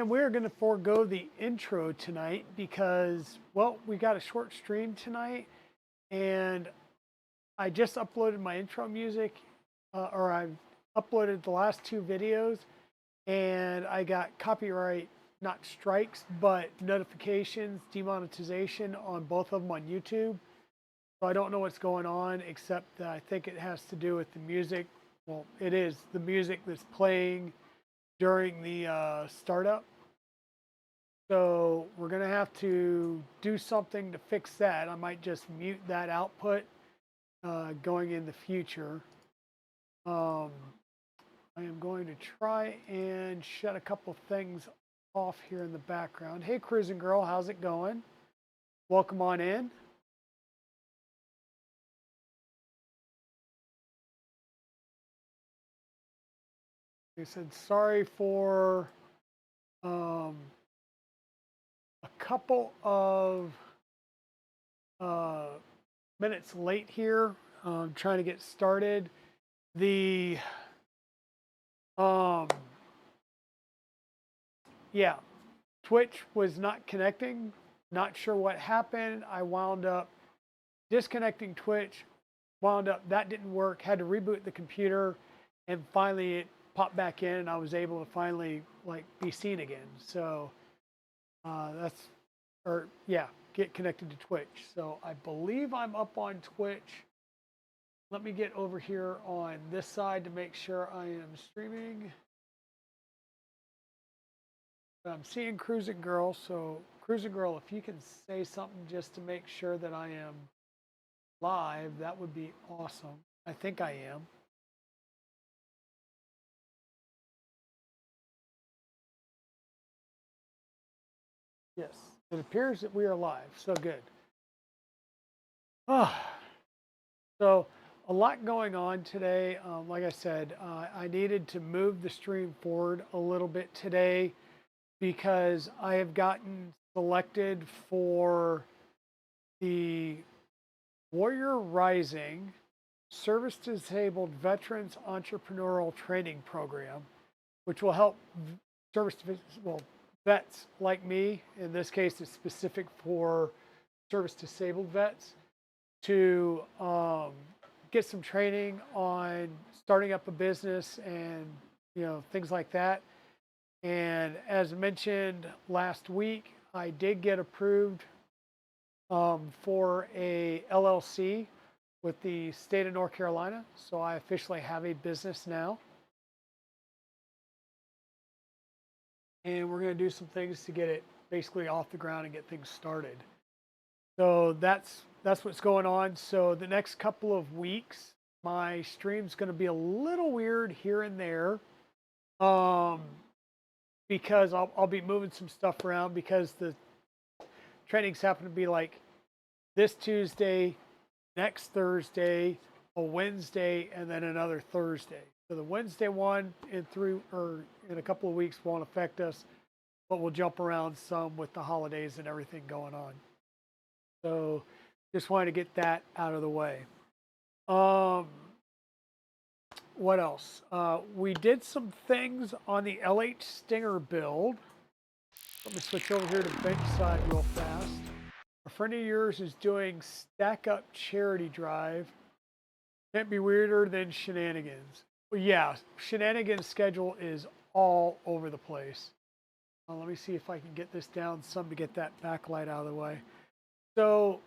And we're going to forego the intro tonight because, well, we got a short stream tonight, and I just uploaded my intro music, or I've uploaded the last two videos, and I got copyright, not strikes, but notifications, demonetization on both of them on YouTube. So I don't know what's going on, except that I think it has to do with the music. Well, it is the music that's playing during the startup. So we're going to have to do something to fix that. I might just mute that output going in the future. I am going to try and shut a couple things off here in the background. Hey, Cruising Girl, how's it going? Welcome on in. Like I said, sorry for a couple of minutes late here. Trying to get started. The yeah, Twitch was not connecting. Not sure what happened. I wound up disconnecting Twitch. Wound up that didn't work. Had to reboot the computer, and finally it popped back in, and I was able to finally be seen again. So get connected to Twitch. So I believe I'm up on Twitch. Let me get over here on this side to make sure I am streaming. I'm seeing Cruising Girl, so Cruising Girl, if you can say something just to make sure that I am live, that would be awesome. I think I am. Yes, it appears that we are live, so good. So a lot going on today. Like I said, I needed to move the stream forward a little bit today because I have gotten selected for the Warrior Rising Service Disabled Veterans Entrepreneurial Training Program, which will help vets like me. In this case, it's specific for service disabled vets to get some training on starting up a business and things like that. And as mentioned last week, I did get approved for a LLC with the state of North Carolina. So I officially have a business now. And we're going to do some things to get it basically off the ground and get things started. So that's what's going on. So the next couple of weeks, my stream's going to be a little weird here and there. Because I'll be moving some stuff around because the trainings happen to be like this Tuesday, next Thursday, a Wednesday, and then another Thursday. So the Wednesday one in a couple of weeks won't affect us, but we'll jump around some with the holidays and everything going on. So just wanted to get that out of the way. What else? We did some things on the LH Stinger build. Let me switch over here to bench side real fast. A friend of yours is doing Stack Up Charity Drive. Can't be weirder than shenanigans. Well, yeah, shenanigans schedule is all over the place. Let me see if I can get this down some to get that backlight out of the way. So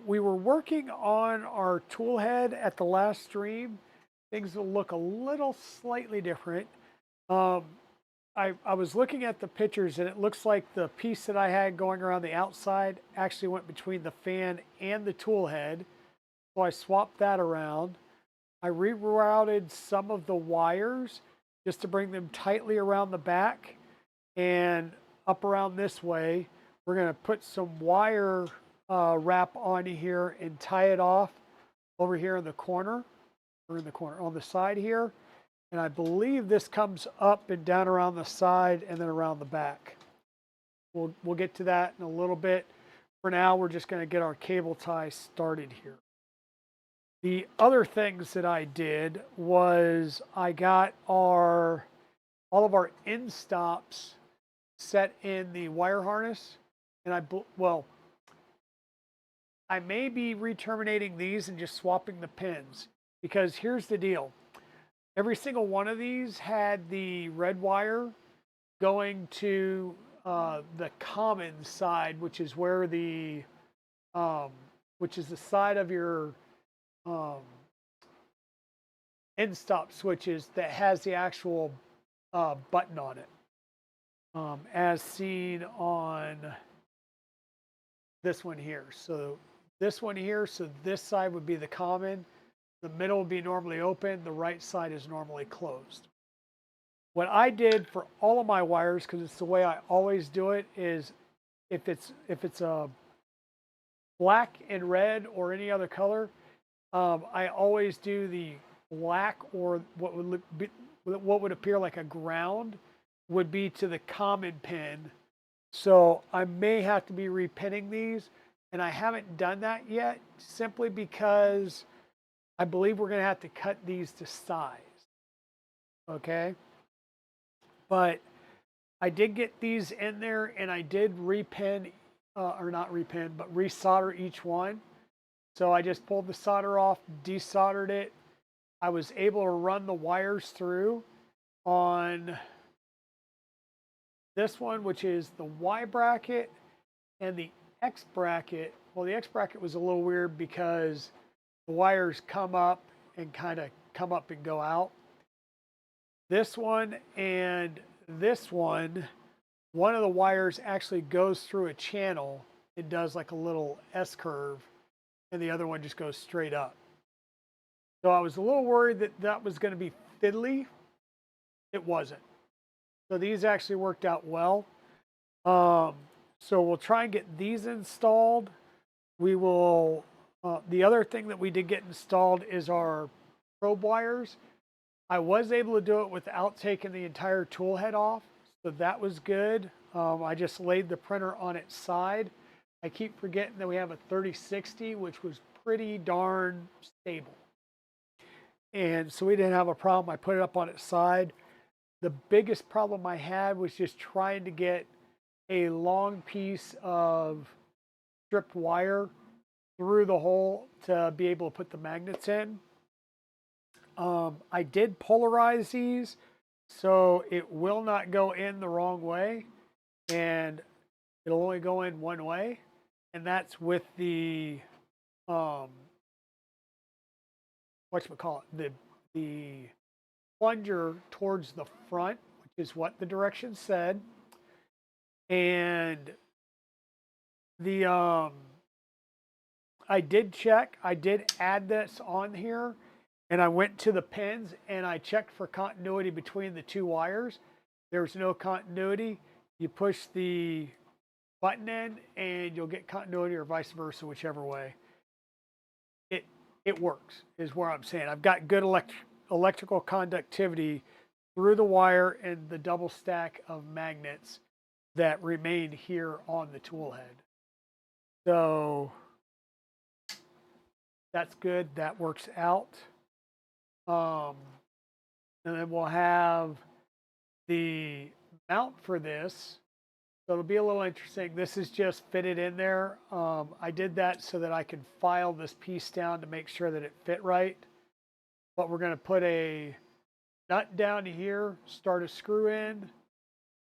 we were working on our Toolhead at the last stream. Things will look a little slightly different. I was looking at the pictures, and it looks like the piece that I had going around the outside actually went between the fan and the tool head. So I swapped that around. I rerouted some of the wires just to bring them tightly around the back and up around this way. We're going to put some wire wrap on here and tie it off over here in the corner, or in the corner on the side here. And I believe this comes up and down around the side and then around the back. We'll get to that in a little bit. For now, we're just going to get our cable tie started here. The other things that I did was I got all of our end stops set in the wire harness, and well, I may be re-terminating these and just swapping the pins, because here's the deal. Every single one of these had the red wire going to the common side, which is where which is the side of your um, end stop switches that has the actual button on it, as seen on this one here. So this one here, so this side would be the common, the middle would be normally open, the right side is normally closed. What I did for all of my wires, because it's the way I always do it, is if it's a black and red or any other color, I always do the black, or what would appear like a ground would be to the common pin. So I may have to be repinning these, and I haven't done that yet, simply because I believe we're going to have to cut these to size. Okay. But I did get these in there, and I did repin, or not repin, but resolder each one. So I just pulled the solder off, desoldered it. I was able to run the wires through on this one, which is the Y bracket, and the X bracket. Well, the X bracket was a little weird because the wires come up and kind of come up and go out. This one and this one of the wires actually goes through a channel and does like a little S curve, and the other one just goes straight up. So I was a little worried that that was going to be fiddly. It wasn't. So these actually worked out well. So we'll try and get these installed. We will, the other thing that we did get installed is our probe wires. I was able to do it without taking the entire tool head off, so that was good. I just laid the printer on its side. I keep forgetting that we have a 3060, which was pretty darn stable. And so we didn't have a problem. I put it up on its side. The biggest problem I had was just trying to get a long piece of stripped wire through the hole to be able to put the magnets in. I did polarize these, so it will not go in the wrong way, and it'll only go in one way, and that's with the the plunger towards the front, which is what the directions said. And the I did check, I did add this on here, and I went to the pins and I checked for continuity between the two wires. There's no continuity. You push the button in and you'll get continuity, or vice versa, whichever way. It works, is where I'm saying. I've got good electrical conductivity through the wire and the double stack of magnets that remain here on the tool head. So that's good. That works out. And then we'll have the mount for this. So it'll be a little interesting. This is just fitted in there. I did that so that I could file this piece down to make sure that it fit right. But we're going to put a nut down here, start a screw in.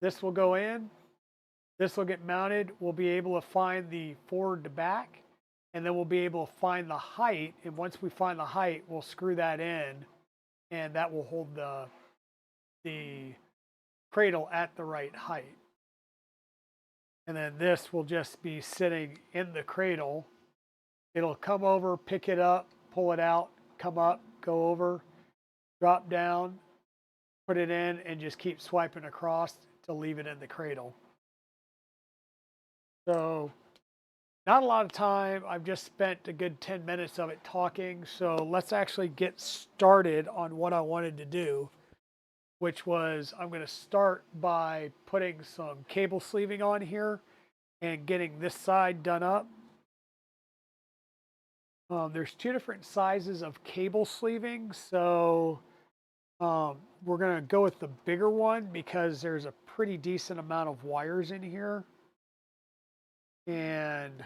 This will go in. This will get mounted. We'll be able to find the forward to back, and then we'll be able to find the height. And once we find the height, we'll screw that in, and that will hold the cradle at the right height. And then this will just be sitting in the cradle. It'll come over, pick it up, pull it out, come up, go over, drop down, put it in, and just keep swiping across to leave it in the cradle. So not a lot of time. I've just spent a good 10 minutes of it talking. So let's actually get started on what I wanted to do, which was I'm going to start by putting some cable sleeving on here and getting this side done up. There's two different sizes of cable sleeving. So we're going to go with the bigger one because there's a pretty decent amount of wires in here. And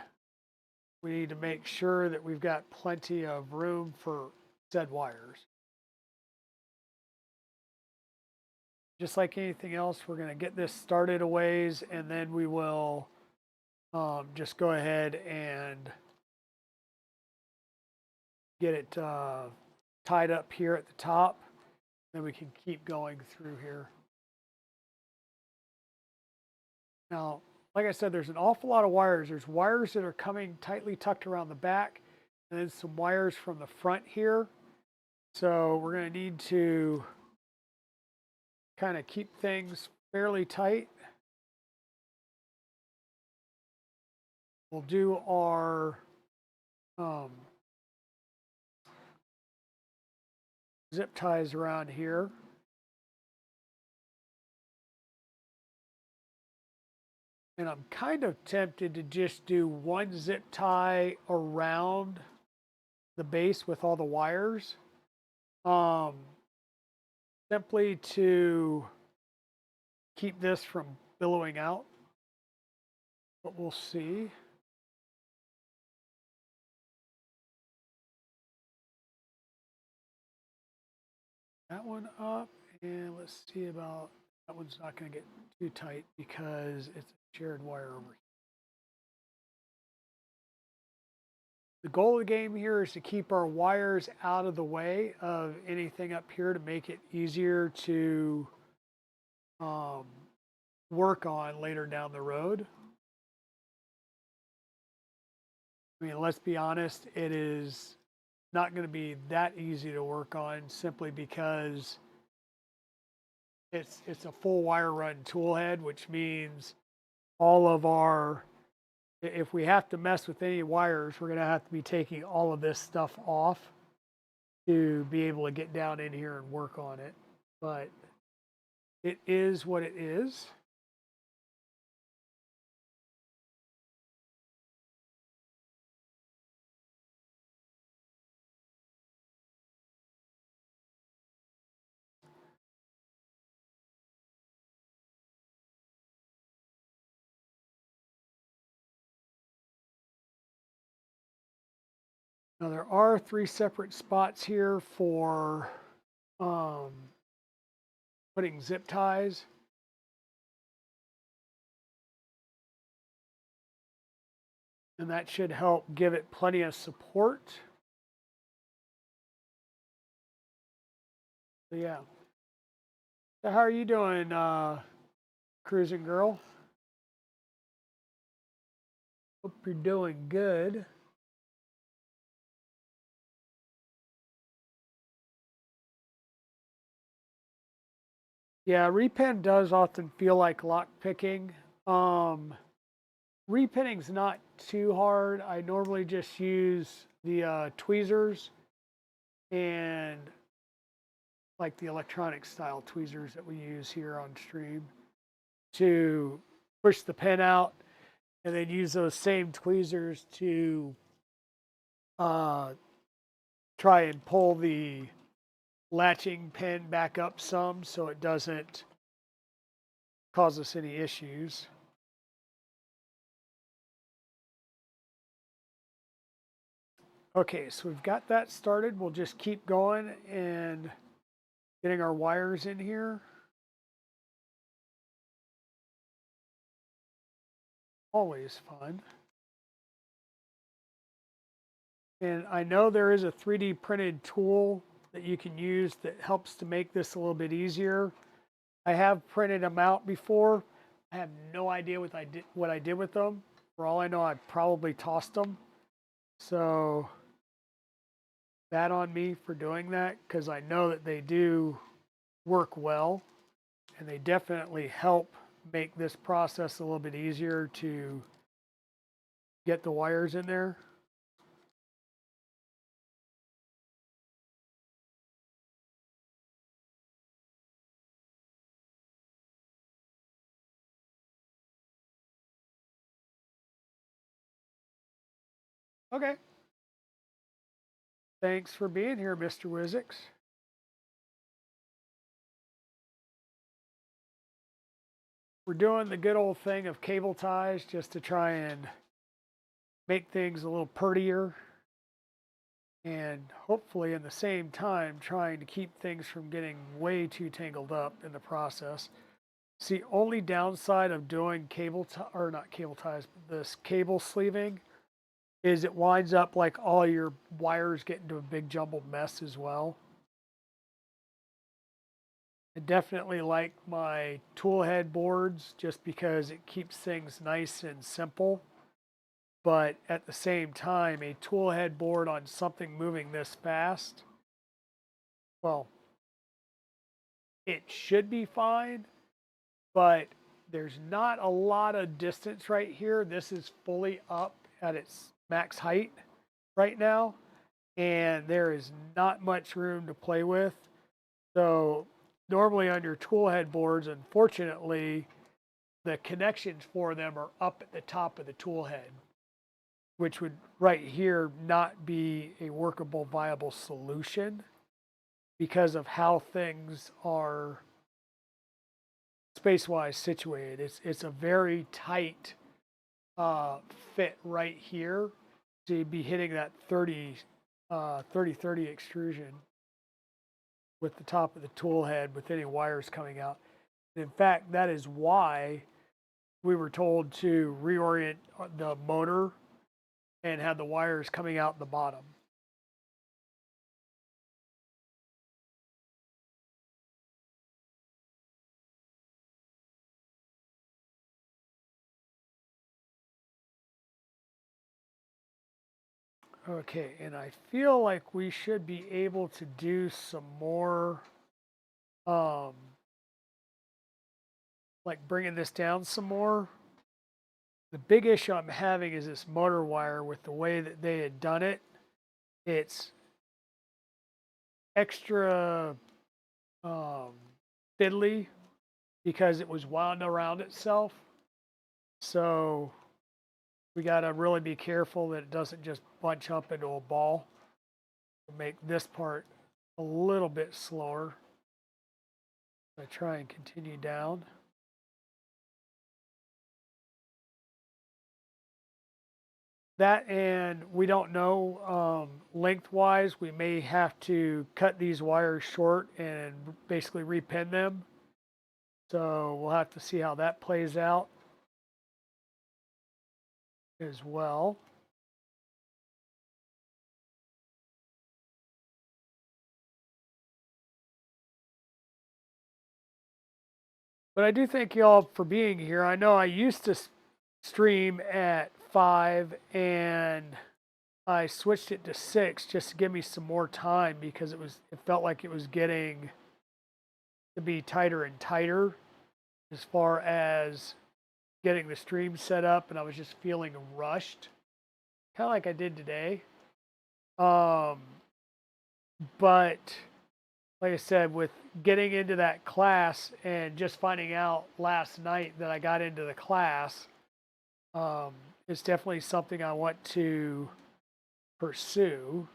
we need to make sure that we've got plenty of room for said wires. Just like anything else, we're going to get this started a ways, and then we will just go ahead and get it tied up here at the top. Then we can keep going through here. Now, like I said, there's an awful lot of wires. There's wires that are coming tightly tucked around the back, and then some wires from the front here. So we're going to need to kind of keep things fairly tight. We'll do our zip ties around here. And I'm kind of tempted to just do one zip tie around the base with all the wires. Simply to keep this from billowing out. But we'll see. That one up, and let's see about, that one's not going to get too tight because it's a shared wire over here. The goal of the game here is to keep our wires out of the way of anything up here to make it easier to work on later down the road. I mean, let's be honest, it is not going to be that easy to work on simply because it's a full wire run tool head, which means all of our, if we have to mess with any wires, we're going to have to be taking all of this stuff off to be able to get down in here and work on it. But it is what it is. Now there are 3 separate spots here for putting zip ties. And that should help give it plenty of support. So yeah. So how are you doing, cruising girl? Hope you're doing good. Yeah, repen does often feel like lock picking. Repinning's not too hard. I normally just use the tweezers and like the electronic style tweezers that we use here on stream to push the pin out, and then use those same tweezers to try and pull the latching pin back up some so it doesn't cause us any issues. Okay, so we've got that started. We'll just keep going and getting our wires in here. Always fun. And I know there is a 3D printed tool that you can use that helps to make this a little bit easier. I have printed them out before. I have no idea what I did with them. For all I know, I probably tossed them. So bad on me for doing that, because I know that they do work well, and they definitely help make this process a little bit easier to get the wires in there. Okay. Thanks for being here, Mr. Wizix. we're doing the good old thing of cable ties just to try and make things a little prettier, and hopefully in the same time trying to keep things from getting way too tangled up in the process. See, only downside of doing or not cable ties, but this cable sleeving is it winds up like all your wires get into a big jumbled mess as well. I definitely like my Toolhead boards just because it keeps things nice and simple. But at the same time, a Toolhead board on something moving this fast, well, it should be fine, but there's not a lot of distance right here. This is fully up at its max height right now, and there is not much room to play with. So normally on your Toolhead boards, unfortunately, the connections for them are up at the top of the Toolhead, which would right here not be a workable, viable solution because of how things are space-wise situated. It's a very tight fit right here. So you'd be hitting that 30-30 extrusion with the top of the tool head with any wires coming out. And in fact, that is why we were told to reorient the motor and have the wires coming out the bottom. Okay, and I feel like we should be able to do some more, um, like bringing this down some more. The big issue I'm having is this motor wire with the way that they had done it. It's extra um, fiddly because it was wound around itself. So we got to really be careful that it doesn't just bunch up into a ball. Make this part a little bit slower. I try and continue down. That, and we don't know lengthwise, we may have to cut these wires short and basically repin them. So we'll have to see how that plays out as well. But I do thank you all for being here. I know I used to stream at 5 and I switched it to 6 just to give me some more time because it felt like it was getting to be tighter and tighter as far as getting the stream set up, and I was just feeling rushed, kind of like I did today. Um, but like I said, with getting into that class and just finding out last night that I got into the class, it's definitely something I want to pursue.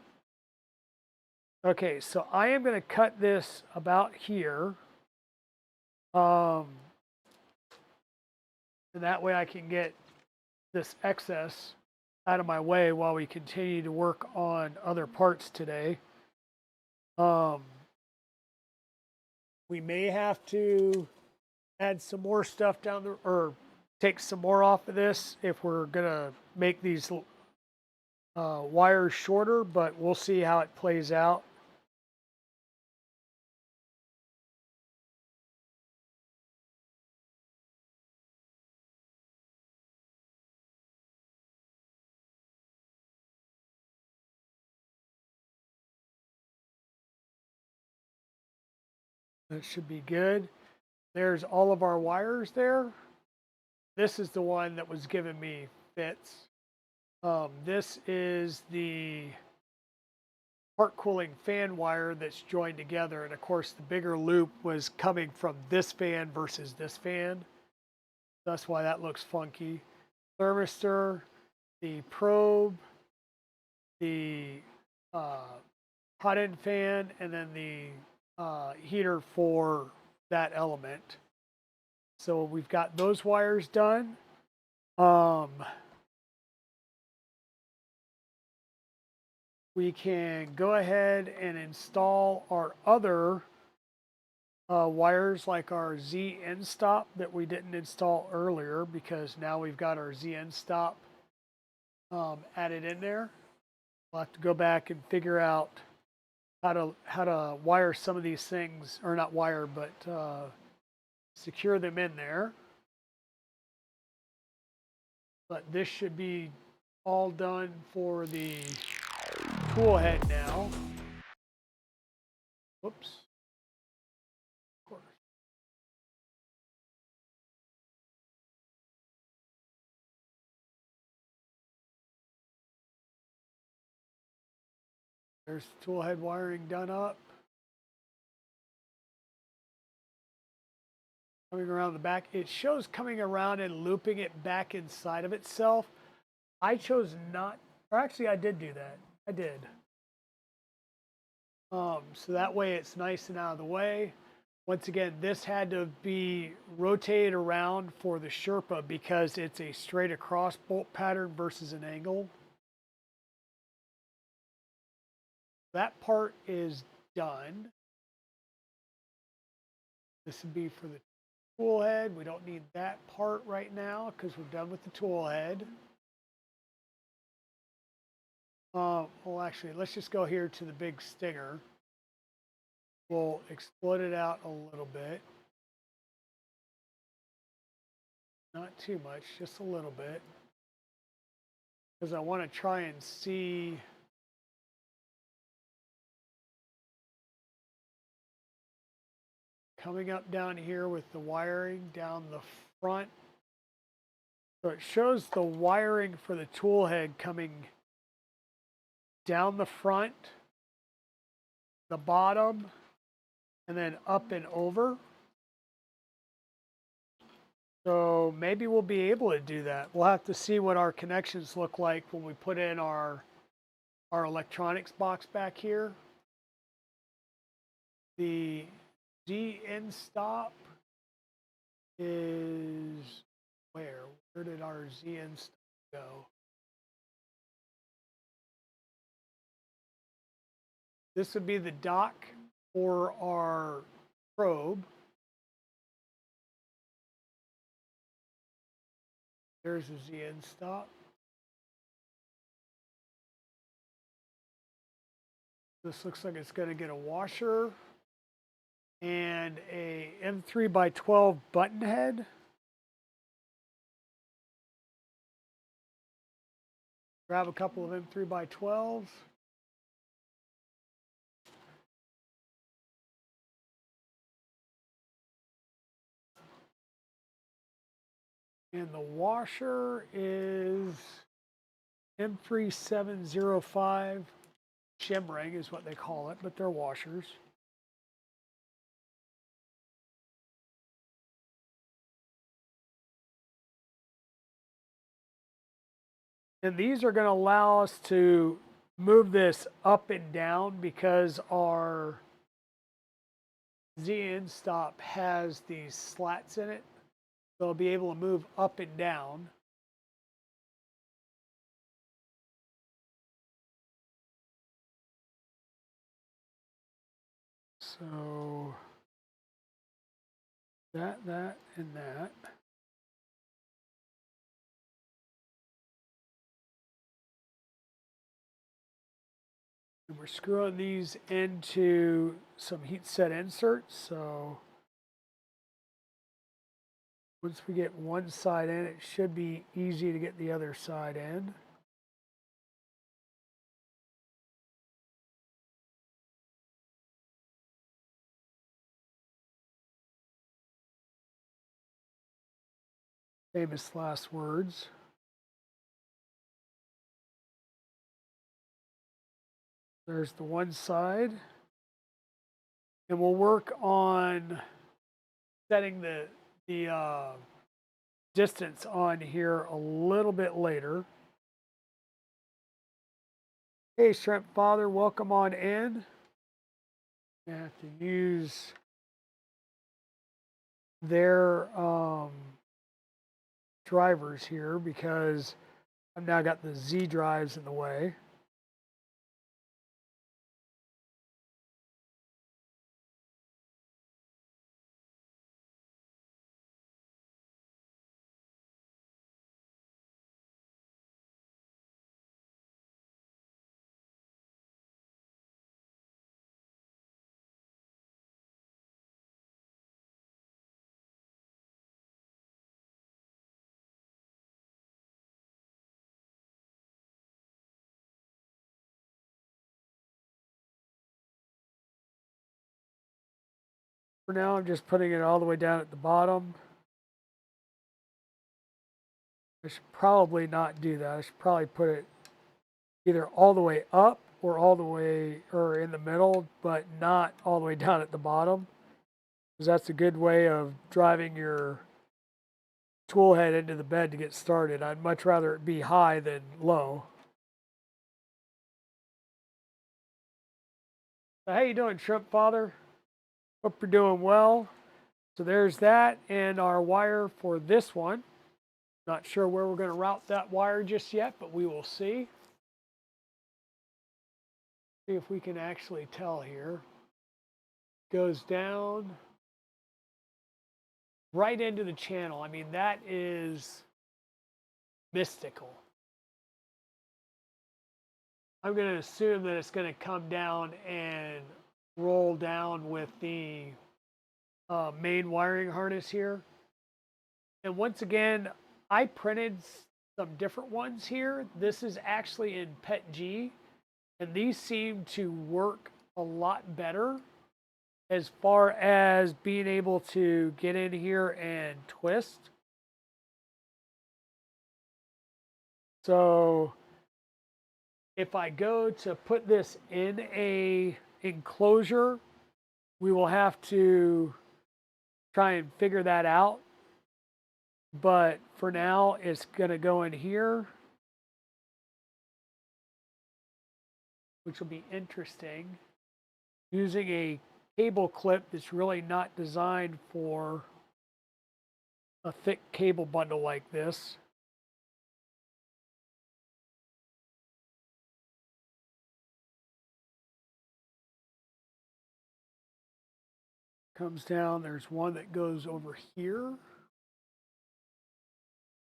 Okay, so I am going to cut this about here. And that way I can get this excess out of my way while we continue to work on other parts today. We may have to add some more stuff down the, or take some more off of this if we're gonna make these wires shorter, but we'll see how it plays out. That should be good. There's all of our wires there. This is the one that was giving me fits. This is the part cooling fan wire that's joined together. And of course, the bigger loop was coming from this fan versus this fan. That's why that looks funky. Thermistor, the probe, the hot end fan, and then the heater for that element. So we've got those wires done. We can go ahead and install our other wires like our z-enstrop that we didn't install earlier because now we've got our z-enstrop added in there. We'll have to go back and figure out how to wire some of these things, or not wire, but secure them in there. But this should be all done for the toolhead now. Whoops. Of course. There's the toolhead wiring done up. Coming around the back. It shows coming around and looping it back inside of itself. I chose not, or actually I did do that. I did. So that way it's nice and out of the way. Once again, this had to be rotated around for the Sherpa because it's a straight across bolt pattern versus an angle. That part is done. This would be for the tool head. We don't need that part right now because we're done with the tool head. Well, actually, let's just go here to the big stinger. We'll explode it out a little bit. Not too much, just a little bit. Because I want to try and see coming up down here with the wiring down the front. So it shows the wiring for the tool head coming down the front, the bottom, and then up and over. So maybe we'll be able to do that. We'll have to see what our connections look like when we put in our electronics box back here. The z-enstrop is where? Where did our z-enstrop go? This would be the dock for our probe. There's a z-enstrop. This looks like it's going to get a washer and a M3x12 button head. Grab a couple of M3x12s. And the washer is M3705 shimmering is what they call it, but they're washers. And these are going to allow us to move this up and down because our z-enstrop has these slats in it. So it'll be able to move up and down. So that, and that. And we're screwing these into some heat set inserts. So once we get one side in, it should be easy to get the other side in. Famous last words. There's the one side. And we'll work on setting the distance on here a little bit later. Hey, Shrimp Father, welcome on in. I have to use their drivers here because I've now got the Z drives in the way. For now, I'm just putting it all the way down at the bottom. I should probably not do that. I should probably put it either all the way up or all the way or in the middle, but not all the way down at the bottom. Because that's a good way of driving your tool head into the bed to get started. I'd much rather it be high than low. So how you doing, Shrimp Father? Hope you're doing well. So there's that and our wire for this one. Not sure where we're going to route that wire just yet, but we will see. See if we can actually tell here. Goes down right into the channel. I mean, that is mystical. I'm going to assume that it's going to come down and roll down with the main wiring harness here. And once again, I printed some different ones here. This is actually in PETG, and these seem to work a lot better as far as being able to get in here and twist. So if I go to put this in a enclosure, we will have to try and figure that out. But for now, it's going to go in here, which will be interesting. Using a cable clip that's really not designed for a thick cable bundle like this. Comes down, there's one that goes over here,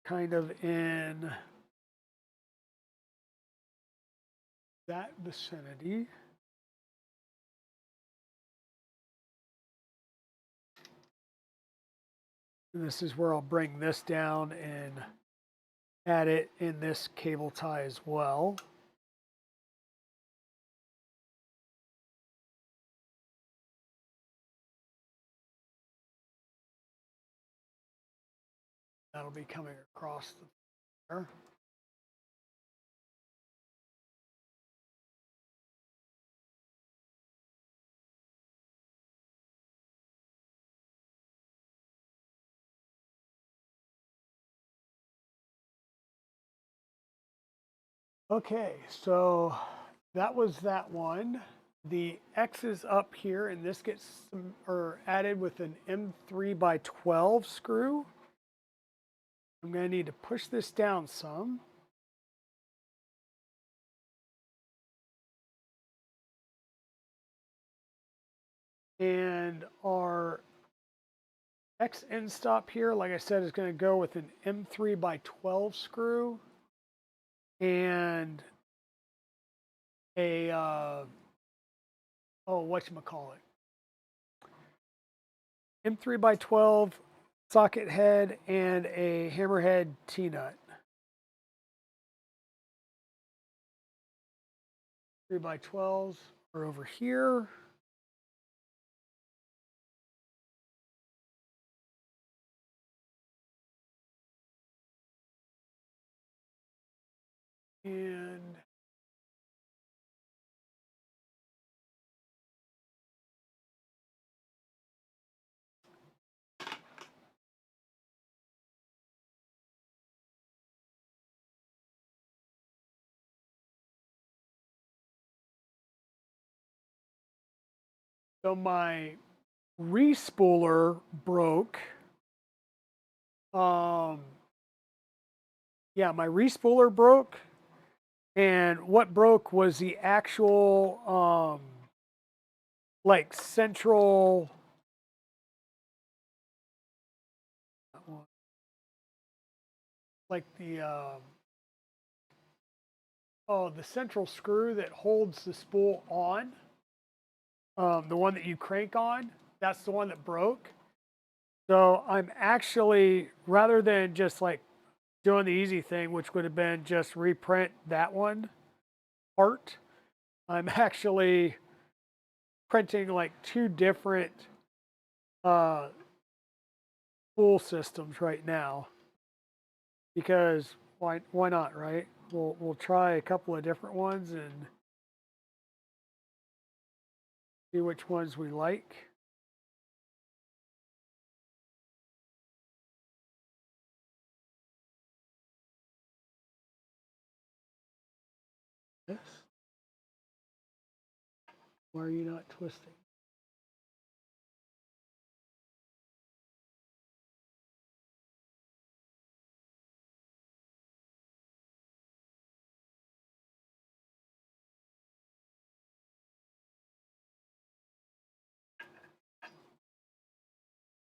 kind of in that vicinity. And this is where I'll bring this down and add it in this cable tie as well. That'll be coming across there. Okay, so that was that one. The X is up here, and this gets added with an M3 by 12 screw. I'm going to need to push this down some. And our X end stop here, like I said, is going to go with an M3 by 12 screw and a, whatchamacallit, M3 by 12 socket head and a hammerhead T-nut. 3 by 12s are over here. And so my respooler broke Yeah, my respooler broke, and what broke was the actual like central like the the central screw that holds the spool on, the one that you crank on. That's the one that broke. So I'm actually, rather than just like doing the easy thing, which would have been just reprint that one part, I'm actually printing like two different uh, spool systems right now, because why not, right? We'll try a couple of different ones and see which ones we like. Yes. Why are you not twisting?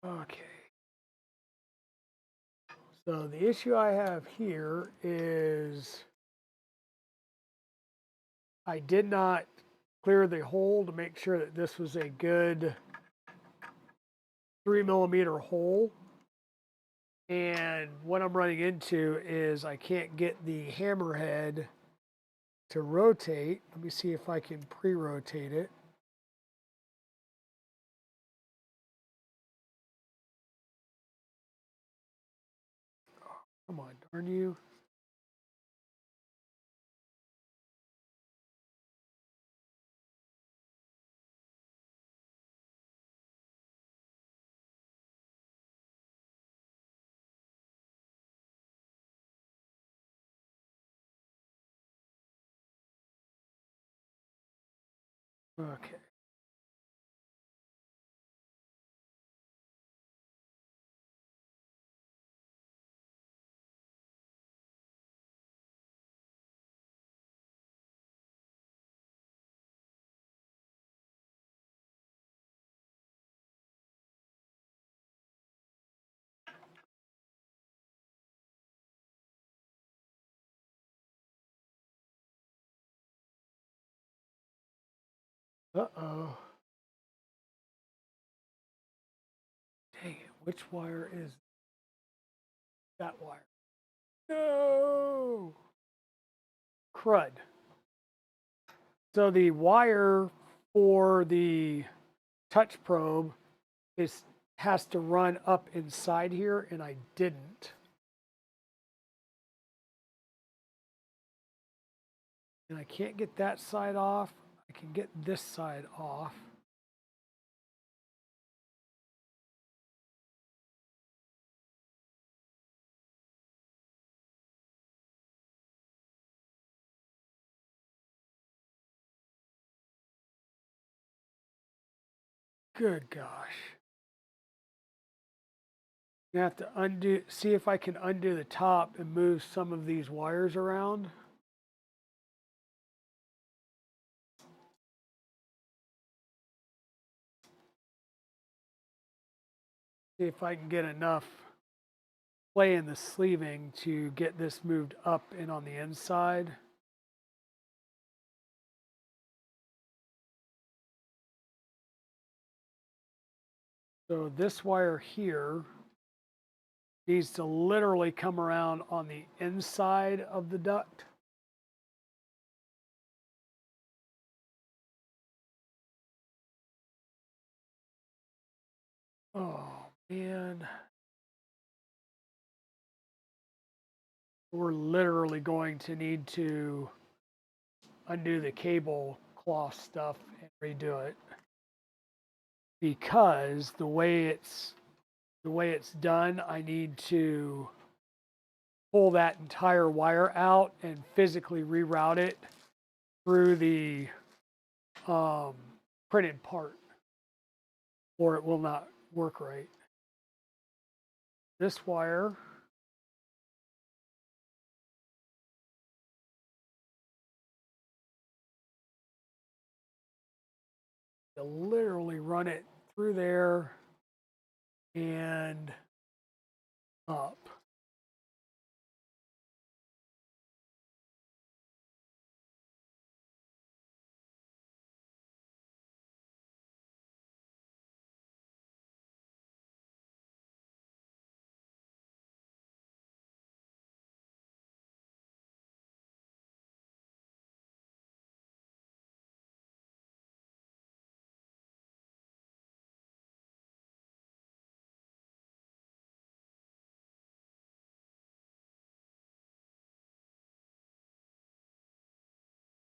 Okay. So the issue I have here is I did not clear the hole to make sure that this was a good 3 millimeter hole. And what I'm running into is I can't get the hammerhead to rotate. Let me see if I can pre-rotate it. Come on, darn you. Okay. Uh-oh. Dang it. Which wire is that wire? No. Crud. So the wire for the touch probe is has to run up inside here, and I didn't. And I can't get that side off. I can get this side off. Good gosh. I have to undo, see if I can undo the top and move some of these wires around. See if I can get enough play in the sleeving to get this moved up and on the inside. So this wire here needs to literally come around on the inside of the duct. Oh man. We're literally going to need to undo the cable cloth stuff and redo it, because the way it's done, I need to pull that entire wire out and physically reroute it through the um, printed part, or it will not work right. this wire. You literally run it through there and up.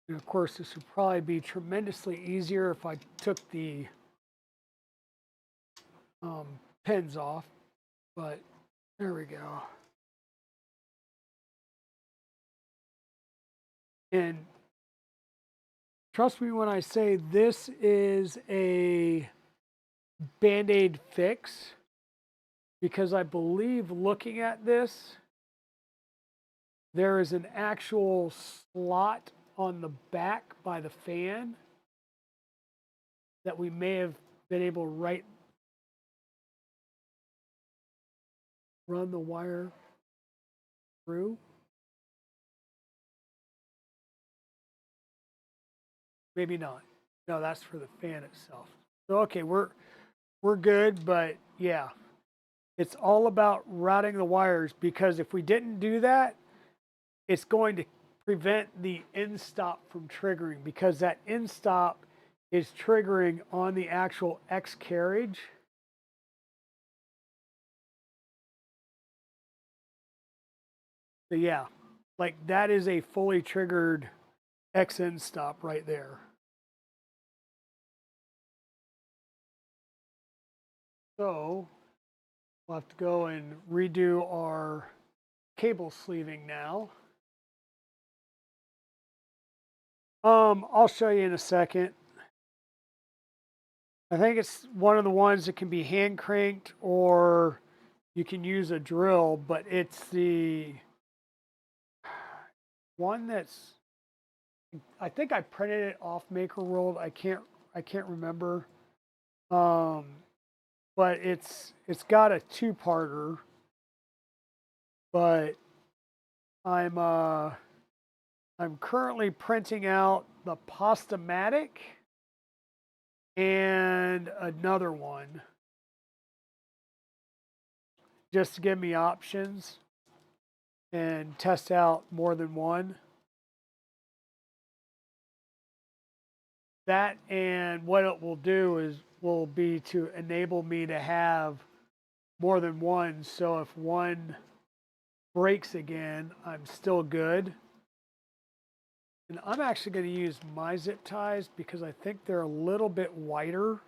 And of course, this would probably be tremendously easier if I took the pins off, but there we go. And trust me when I say this is a Band-Aid fix, because I believe looking at this, there is an actual slot on the back by the fan that we may have been able to run the wire through. Maybe not. No, that's for the fan itself. So okay, we're good, but yeah, it's all about routing the wires, because if we didn't do that, it's going to prevent the end stop from triggering, because that end stop is triggering on the actual X carriage. So yeah, like that is a fully triggered X end stop right there. So we'll have to go and redo our cable sleeving now. I'll show you in a second. I think it's one of the ones that can be hand cranked, or you can use a drill, but it's the one that's, I think I printed it off Maker World. I can't remember. But it's got a two-parter, but I'm currently printing out the Postamatic and another one just to give me options and test out more than one. That, and what it will do is will be to enable me to have more than one, so if one breaks again, I'm still good. And I'm actually going to use my zip ties because I think they're a little bit wider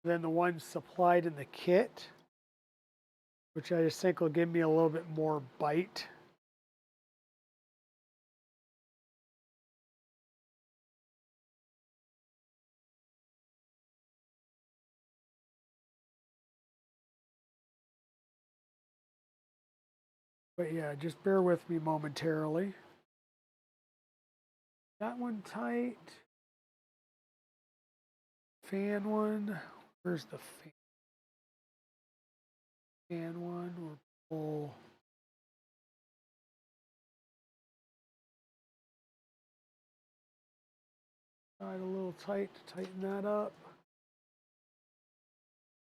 than the ones supplied in the kit, which I just think will give me a little bit more bite. But yeah, just bear with me momentarily. That one tight. Fan one. Where's the fan one? We'll pull. Side a little tight to tighten that up.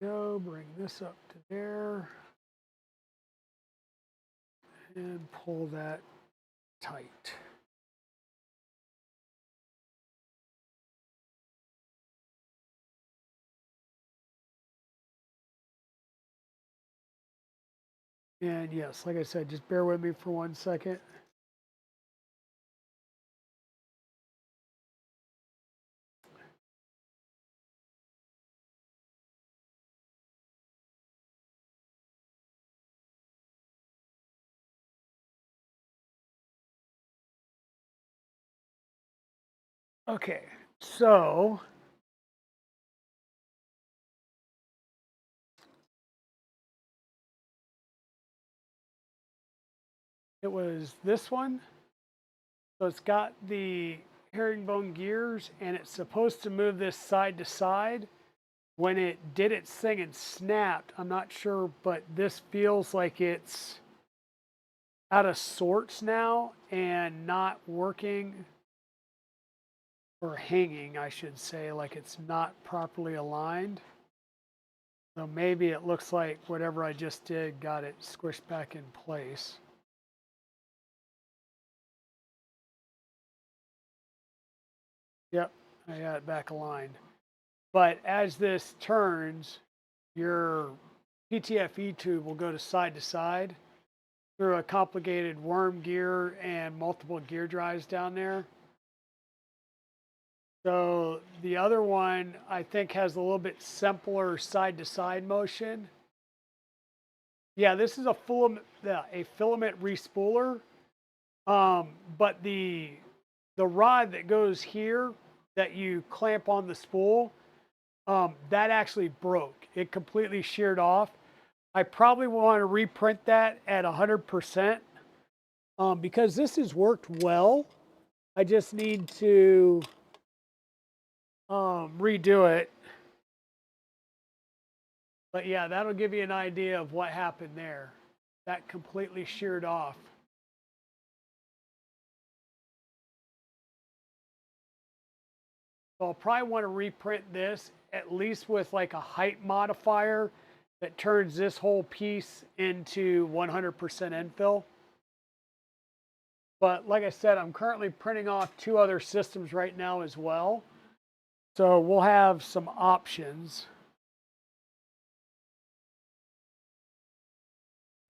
Go, bring this up to there. And pull that tight. And yes, like I said, just bear with me for 1 second. Okay, so It was this one. So it's got the herringbone gears and it's supposed to move this side to side. When it did its thing and snapped, I'm not sure, but this feels like it's out of sorts now and not working, or hanging, I should say, like it's not properly aligned. So maybe it looks like whatever I just did got it squished back in place. Yep, I got it back aligned. But as this turns, your PTFE tube will go to side through a complicated worm gear and multiple gear drives down there. So the other one, I think, has a little bit simpler side to side motion. Yeah, this is a filament respooler. But the rod that goes here that you clamp on the spool, that actually broke. It completely sheared off. I probably want to reprint that at 100%, because this has worked well. I just need to redo it. But yeah, that'll give you an idea of what happened there. That completely sheared off. So I'll probably want to reprint this at least with like a height modifier that turns this whole piece into 100% infill. But like I said, I'm currently printing off 2 other systems right now as well. So we'll have some options.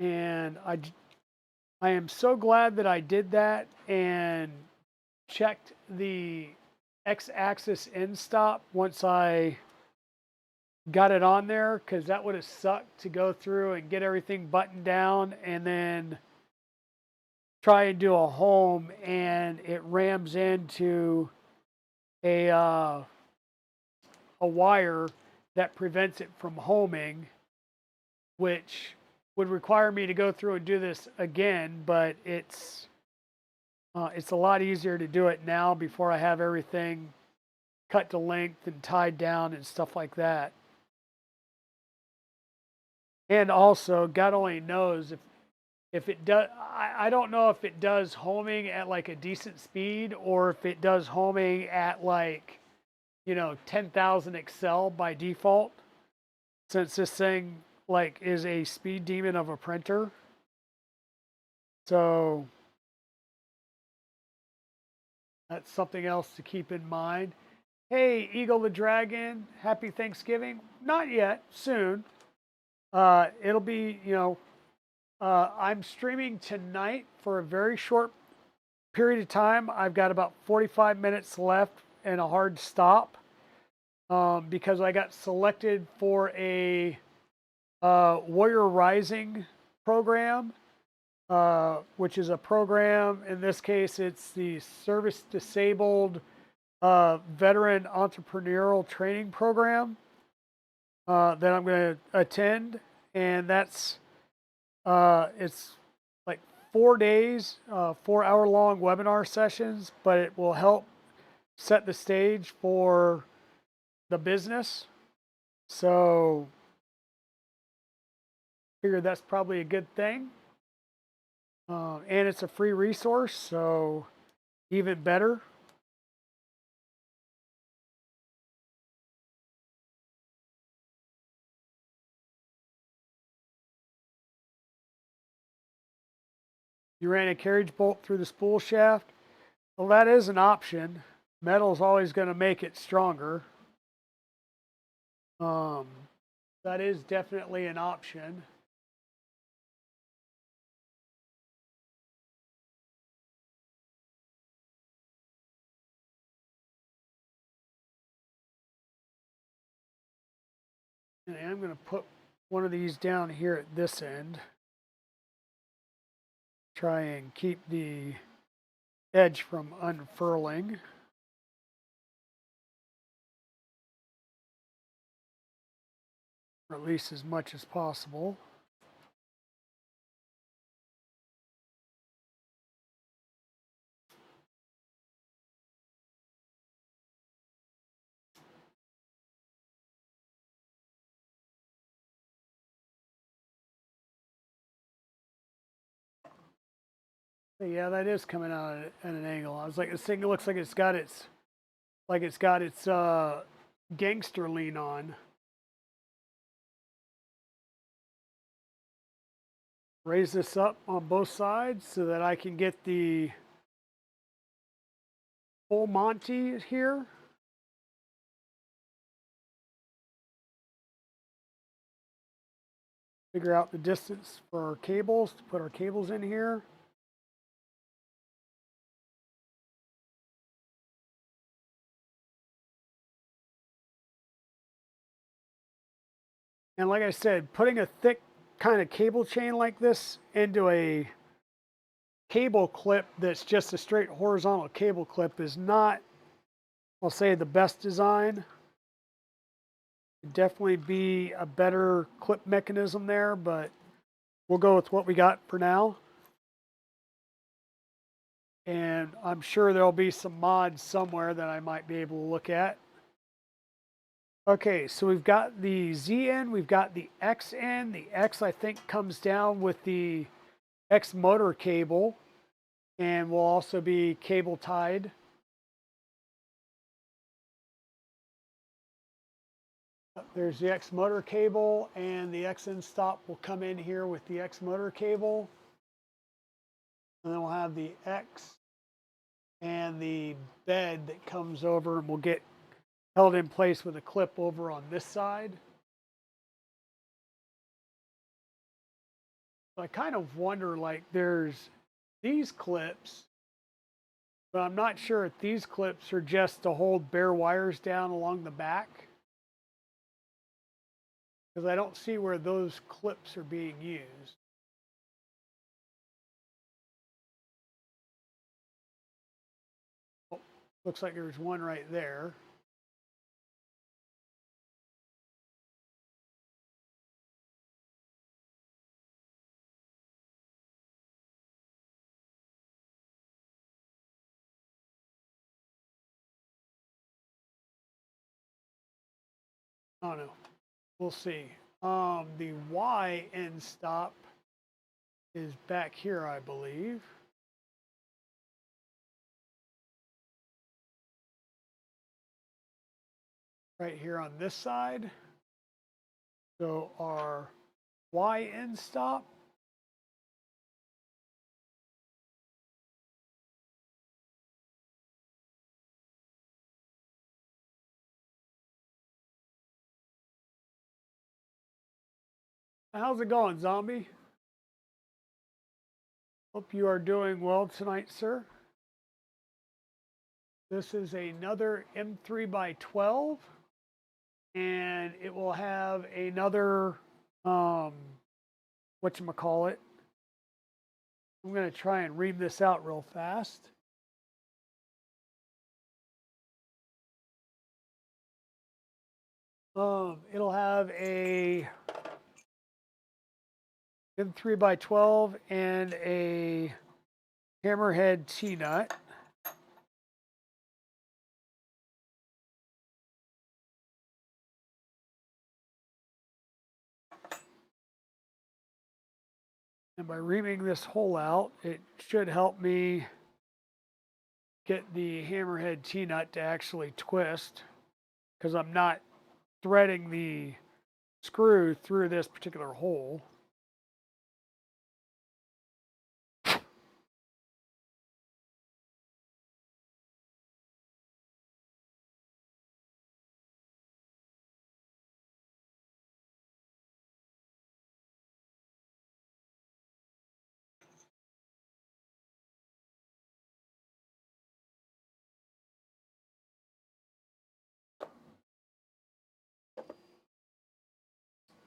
And I am so glad that I did that and checked the X-axis end stop once I got it on there, because that would have sucked to go through and get everything buttoned down and then try and do a home and it rams into a wire that prevents it from homing, which would require me to go through and do this again. But it's a lot easier to do it now before I have everything cut to length and tied down and stuff like that. And also, God only knows if it does. I don't know if it does homing at like a decent speed or if it does homing at like, 10,000 Excel by default, since this thing like is a speed demon of a printer. So that's something else to keep in mind. Hey, Eagle the Dragon, happy Thanksgiving. Not yet, soon. It'll be, I'm streaming tonight for a very short period of time. I've got about 45 minutes left and a hard stop, because I got selected for a Warrior Rising program, which is a program, in this case, it's the Service Disabled Veteran Entrepreneurial Training Program that I'm going to attend. And that's, it's like 4 days, 4-hour-long webinar sessions, but it will help set the stage for the business. So figure that's probably a good thing. And it's a free resource, so even better. You ran a carriage bolt through the spool shaft. Well, that is an option. Metal's always going to make it stronger. That is definitely an option. And I'm going to put one of these down here at this end. Try and keep the edge from unfurling. Or at least as much as possible. Yeah, that is coming out at an angle. I was like, this thing looks like it's got its gangster lean on. Raise this up on both sides so that I can get the full Monty here. Figure out the distance for our cables to put our cables in here. And like I said, putting a thick kind of cable chain like this into a cable clip that's just a straight horizontal cable clip is not, I'll say, the best design. It'd definitely be a better clip mechanism there, but we'll go with what we got for now. And I'm sure there'll be some mods somewhere that I might be able to look at. Okay, so we've got the Z end, we've got the X end. The X, I think, comes down with the X motor cable and will also be cable tied. There's the X motor cable, and the X endstop will come in here with the X motor cable. And then we'll have the X and the bed that comes over and will get held in place with a clip over on this side. I kind of wonder, like, there's these clips, but I'm not sure if these clips are just to hold bare wires down along the back, because I don't see where those clips are being used. Oh, looks like there's one right there. Oh no, we'll see. The Y end stop is back here, I believe. Right here on this side. So our Y end stop. How's it going, zombie? Hope you are doing well tonight, sir. This is another M3 by 12, and it will have another, whatchamacallit. I'm going to try and read this out real fast. It'll have a M3 by 12 and a hammerhead T-nut. And by reaming this hole out, it should help me get the hammerhead T-nut to actually twist, because I'm not threading the screw through this particular hole.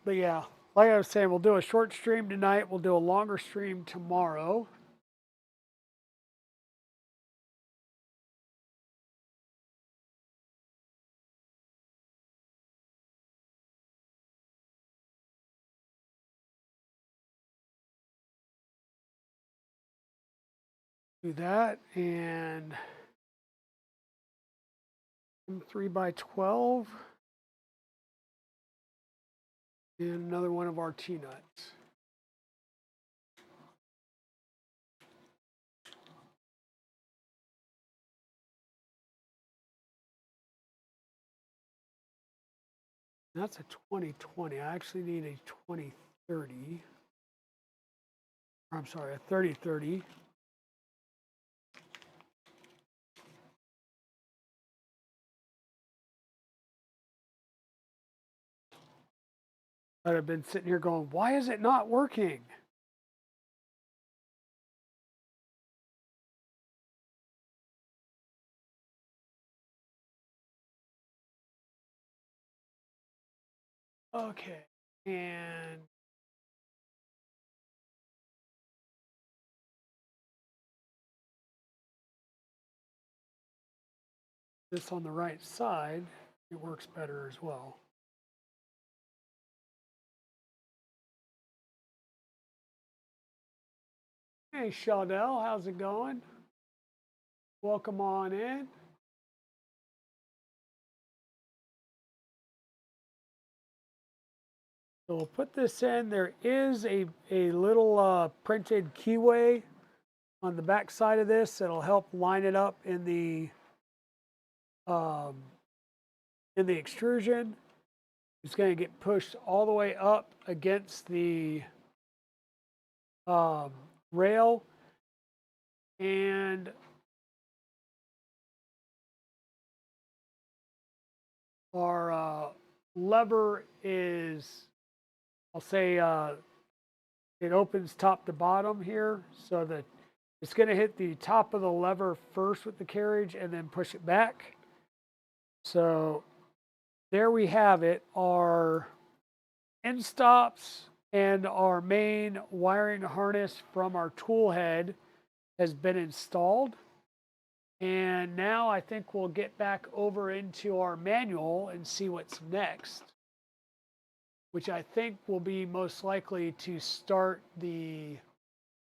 But yeah, like I was saying, we'll do a short stream tonight. We'll do a longer stream tomorrow. Do that, and 3 by 12 and another one of our T-nuts. That's a 2020. I actually need a 2030. I'm sorry, a 3030. But I've been sitting here going, why is it not working? Okay, and this on the right side, it works better as well. Hey, Shaudel, how's it going? Welcome on in. So we'll put this in. There is a little printed keyway on the back side of this that'll help line it up um, in the extrusion. It's going to get pushed all the way up against the rail, and our lever is, I'll say, it opens top to bottom here, so that it's going to hit the top of the lever first with the carriage and then push it back. So there we have it. Our end stops and our main wiring harness from our tool head has been installed. And now I think we'll get back over into our manual and see what's next, which I think will be most likely to start the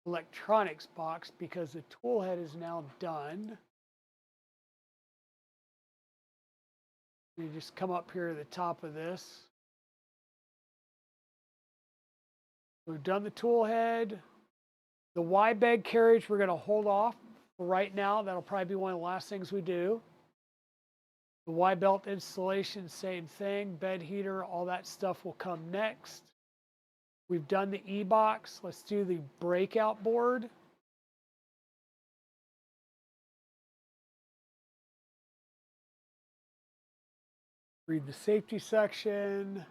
electronics box, because the tool head is now done. You just come up here to the top of this. We've done the tool head. The Y bed carriage, we're going to hold off for right now. That'll probably be one of the last things we do. The Y belt installation, same thing. Bed heater, all that stuff will come next. We've done the E-box. Let's do the breakout board. Read the safety section.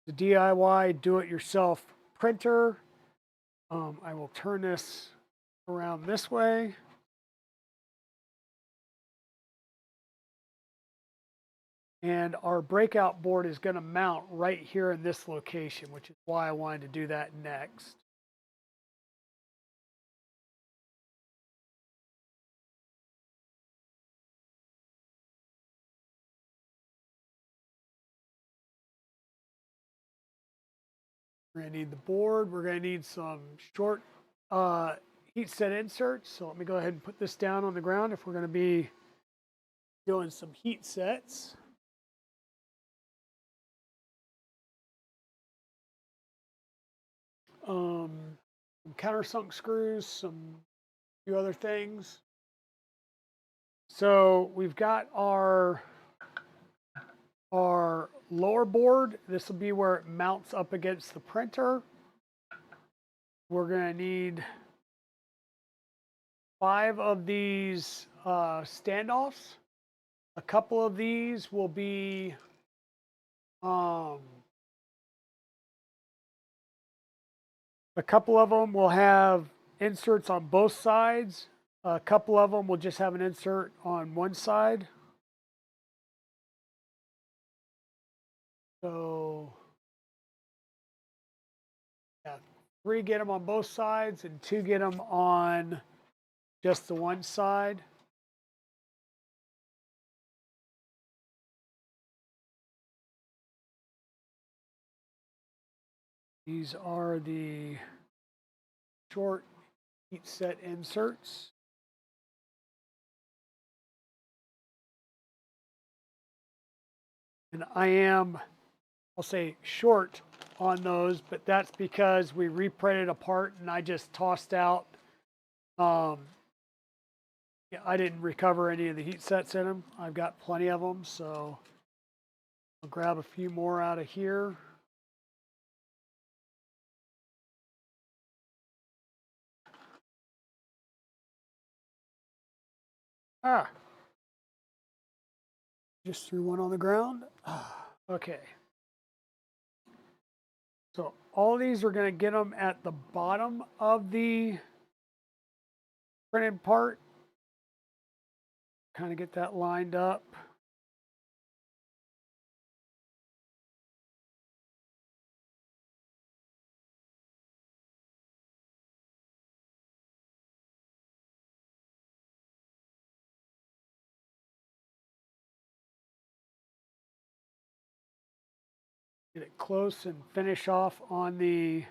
The DIY do-it-yourself printer. I will turn this around this way. And our breakout board is going to mount right here in this location, which is why I wanted to do that next. We're going to need the board. We're going to need some short heat set inserts. So let me go ahead and put this down on the ground if we're going to be doing some heat sets. Some countersunk screws, some few other things. So we've got our lower board. This will be where it mounts up against the printer. We're going to need 5 of these standoffs. A couple of these will be a couple of them will have inserts on both sides. A couple of them will just have an insert on one side. So, yeah, 3 get them on both sides and 2 get them on just the one side. These are the short heat set inserts. And I am, I'll say, short on those, but that's because we reprinted a part and I just tossed out. Yeah, I didn't recover any of the heat sets in them. I've got plenty of them, so I'll grab a few more out of here. Ah, just threw one on the ground. Okay. So all these are going to get them at the bottom of the printed part. Kind of get that lined up. Get it close and finish off on the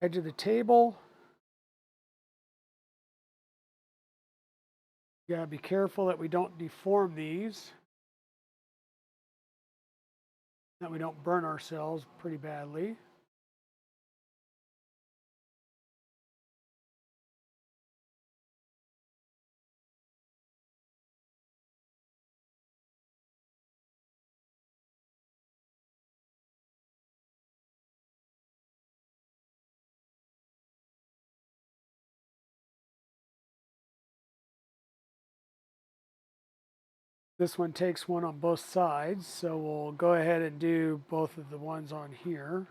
edge of the table. You gotta be careful that we don't deform these, that we don't burn ourselves pretty badly. This one takes one on both sides, so we'll go ahead and do both of the ones on here.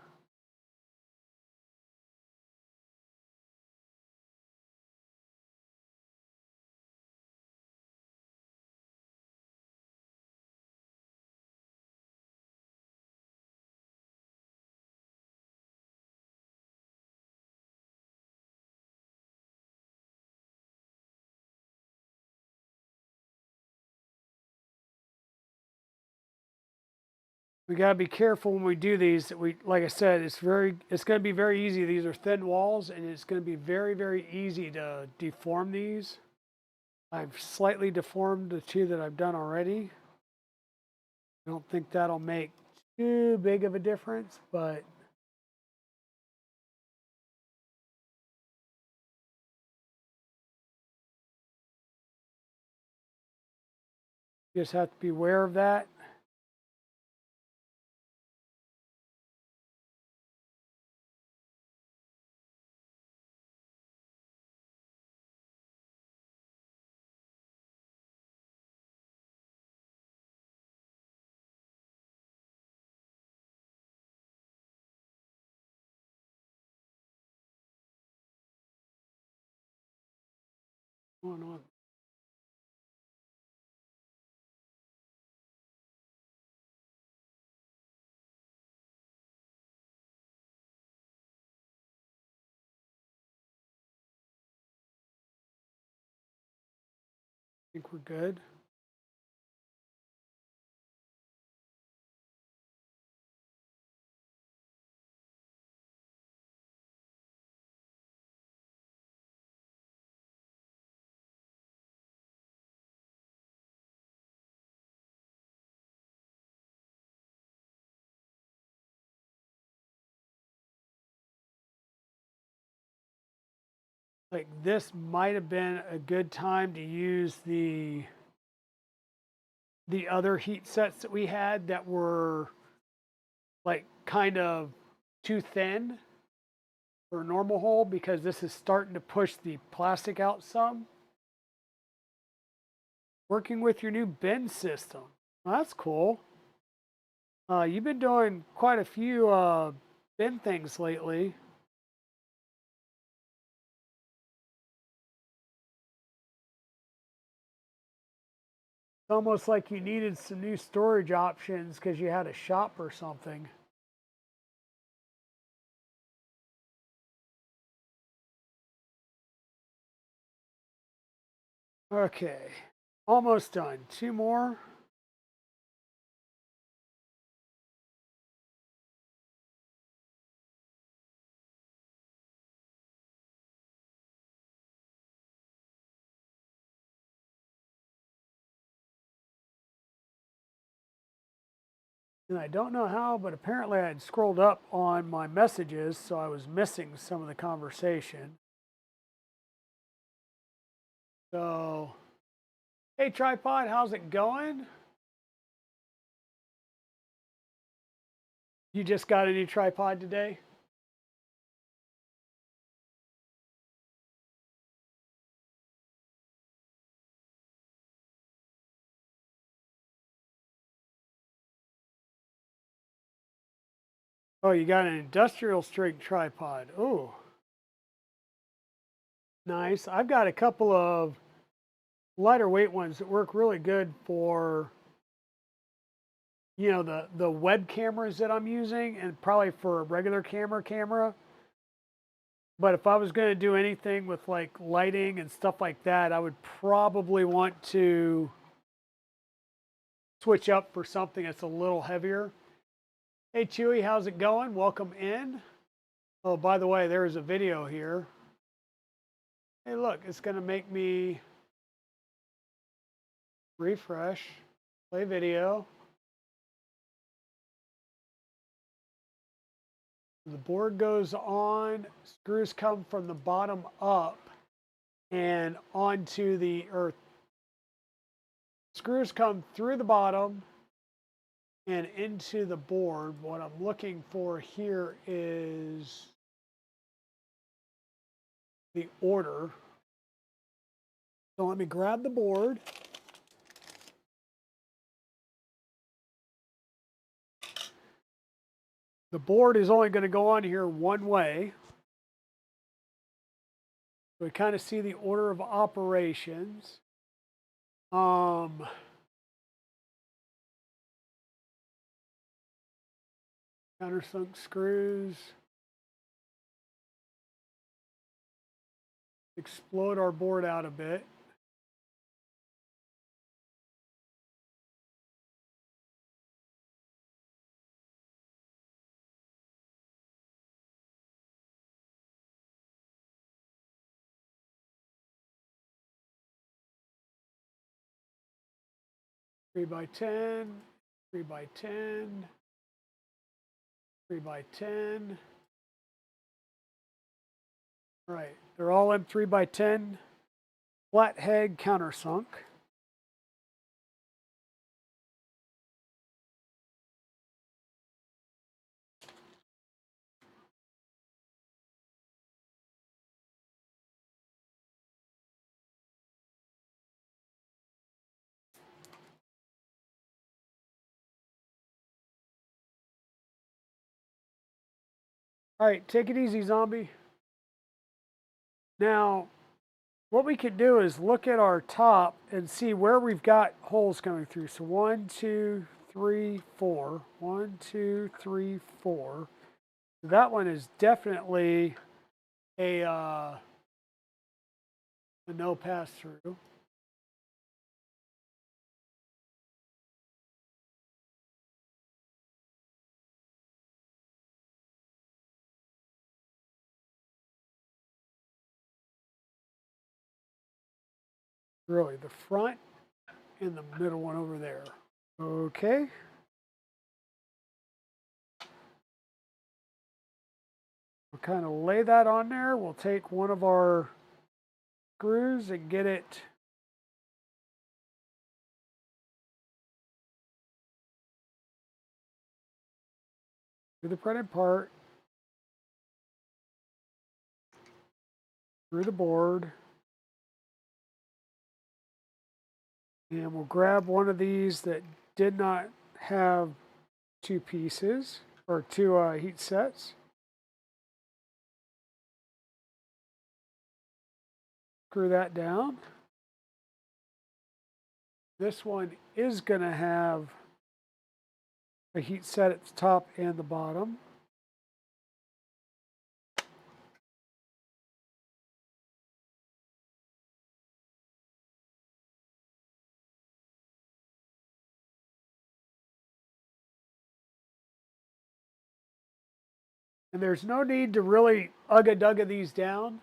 We gotta be careful when we do these. Like I said, it's gonna be very easy. These are thin walls, and it's gonna be very easy to deform these. I've slightly deformed the two that I've done already. I don't think that'll make too big of a difference, but you just have to be aware of that. Going on. I think we're good. Like this might have been a good time to use the other heat sets that we had that were like kind of too thin for a normal hole, because this is starting to push the plastic out some. Working with your new bin system. Well, that's cool. You've been doing quite a few bin things lately. It's almost like you needed some new storage options because you had a shop or something. Okay, almost done. Two more. And I don't know how, but apparently I had scrolled up on my messages, so I was missing some of the conversation. So, hey Tripod, how's it going? You just got a new tripod today? Oh, you got an industrial strength tripod. Oh, nice. I've got a couple of lighter weight ones that work really good for, the web cameras that I'm using, and probably for a regular camera. But if I was going to do anything with like lighting and stuff like that, I would probably want to switch up for something that's a little heavier. Hey Chewy, how's it going? Welcome in. Oh, by the way, there's a video here. Hey, look, it's going to make me refresh, play video. The board goes on, screws come from the bottom up and onto the earth. Screws come through the bottom and into the board. What I'm looking for here is the order. So let me grab the board. The board is only going to go on here one way. We kind of see the order of operations. Countersunk screws. Explode our board out a bit. Three by 10, 3 by 10, 3 by 10. All right, they're all in 3 by 10 flathead countersunk. All right, take it easy, zombie. Now, what we could do is look at our top and see where we've got holes coming through. So 1, 2, 3, 4. 1, 2, 3, 4. That one is definitely a no pass through. Really, the front and the middle one over there. Okay. We'll kind of lay that on there. We'll take one of our screws and get it through the printed part, through the board. And we'll grab one of these that did not have two pieces or two heat sets. Screw that down. This one is going to have a heat set at the top and the bottom. And there's no need to really ugga-dugga these down.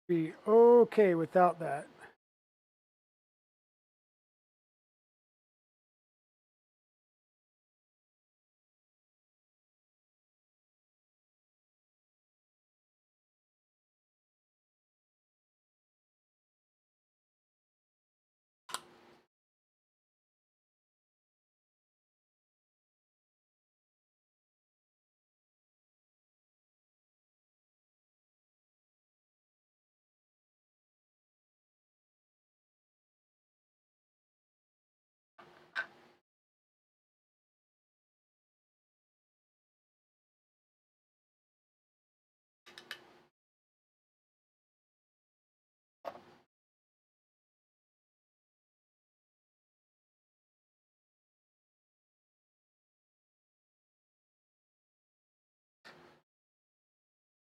Be okay without that.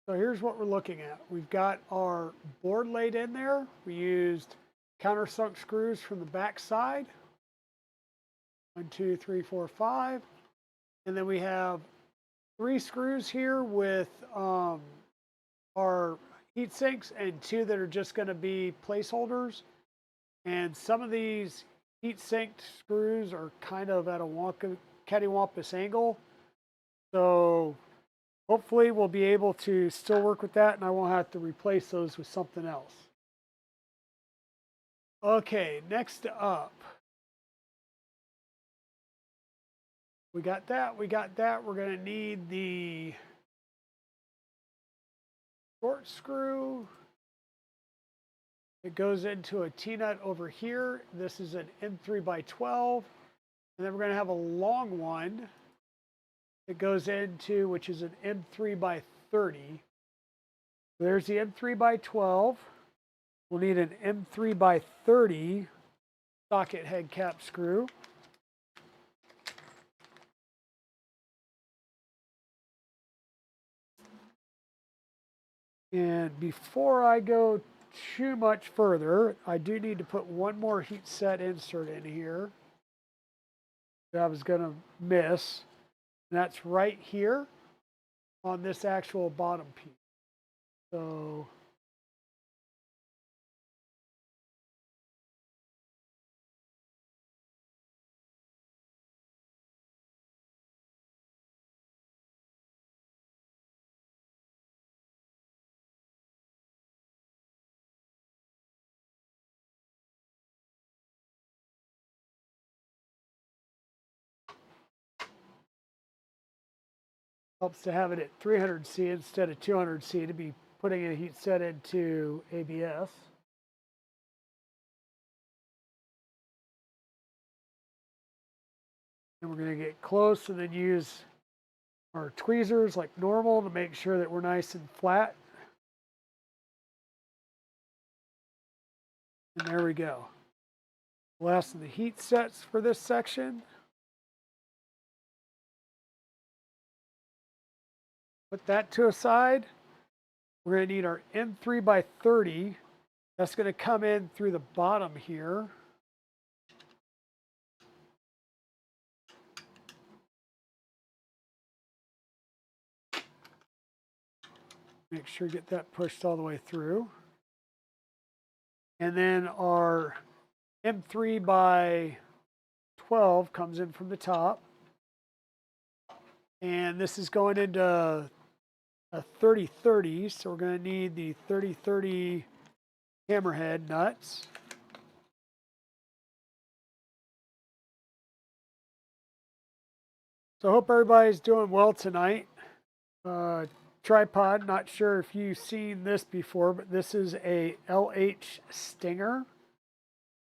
So here's what we're looking at. We've got our board laid in there. We used countersunk screws from the back side. 1, 2, 3, 4, 5. And then we have 3 screws here with our heat sinks and 2 that are just going to be placeholders. And some of these heat sink screws are kind of at a cattywampus angle. So hopefully we'll be able to still work with that and I won't have to replace those with something else. Okay, next up. We got that. We're going to need the short screw. It goes into a T-nut over here. This is an M3 by 12. And then we're going to have a long one that goes into, which is an M3 by 30. There's the M3 by 12. We'll need an M3 by 30 socket head cap screw. And before I go too much further, I do need to put one more heat set insert in here that I was going to miss. And that's right here on this actual bottom piece. So helps to have it at 300C instead of 200C to be putting a heat set into ABS. And we're going to get close and then use our tweezers like normal to make sure that we're nice and flat. And there we go. Last of the heat sets for this section. Put that to a side. We're going to need our M3 by 30. That's going to come in through the bottom here. Make sure get that pushed all the way through. And then our M3 by 12 comes in from the top. And this is going into a 30-30, so we're going to need the 30-30 hammerhead nuts. So I hope everybody's doing well tonight. Tripod, not sure if you've seen this before, but this is a LH Stinger.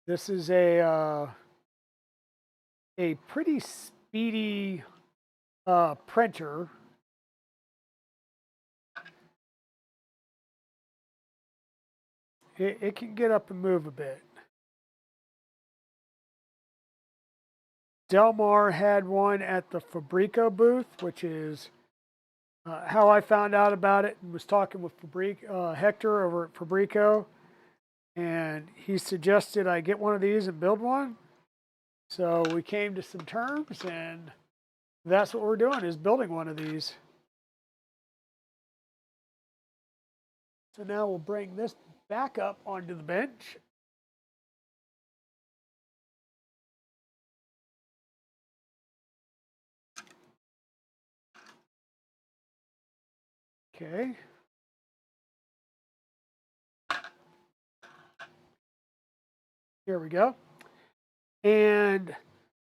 This is a pretty speedy printer. It can get up and move a bit. Delmar had one at the Fabrico booth, which is how I found out about it and was talking with Hector over at Fabrico. And he suggested I get one of these and build one. So we came to some terms and that's what we're doing, is building one of these. So now we'll bring this back up onto the bench. Okay. Here we go. And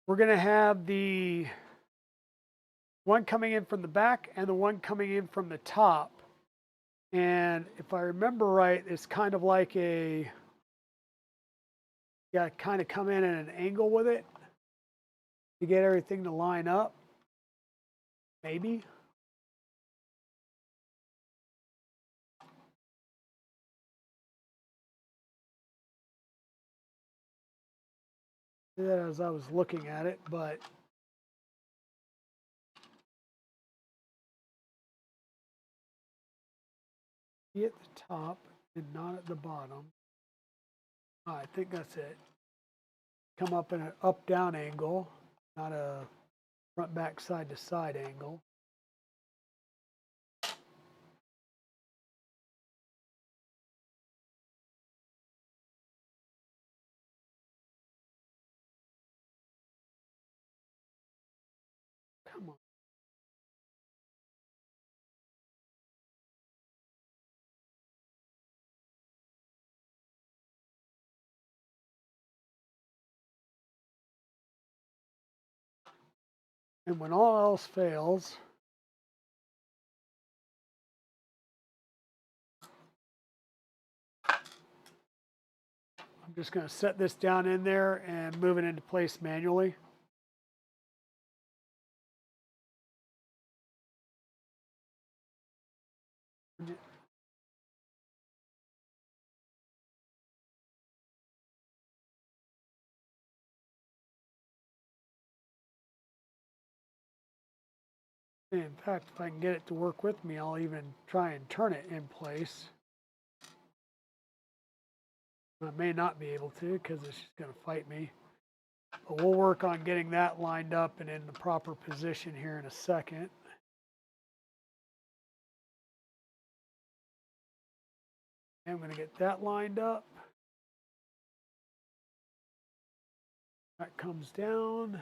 we're going to have the one coming in from the back and the one coming in from the top. And if I remember right, it's kind of like you got to kind of come in at an angle with it to get everything to line up. Maybe. As I was looking at it, but Be at the top and not at the bottom. I think that's it. Come up in an up-down angle, not a front, back, side to side angle. Come on. And when all else fails, I'm just going to set this down in there and move it into place manually. In fact, if I can get it to work with me, I'll even try and turn it in place. I may not be able to because it's just going to fight me. But we'll work on getting that lined up and in the proper position here in a second. And I'm going to get that lined up. That comes down.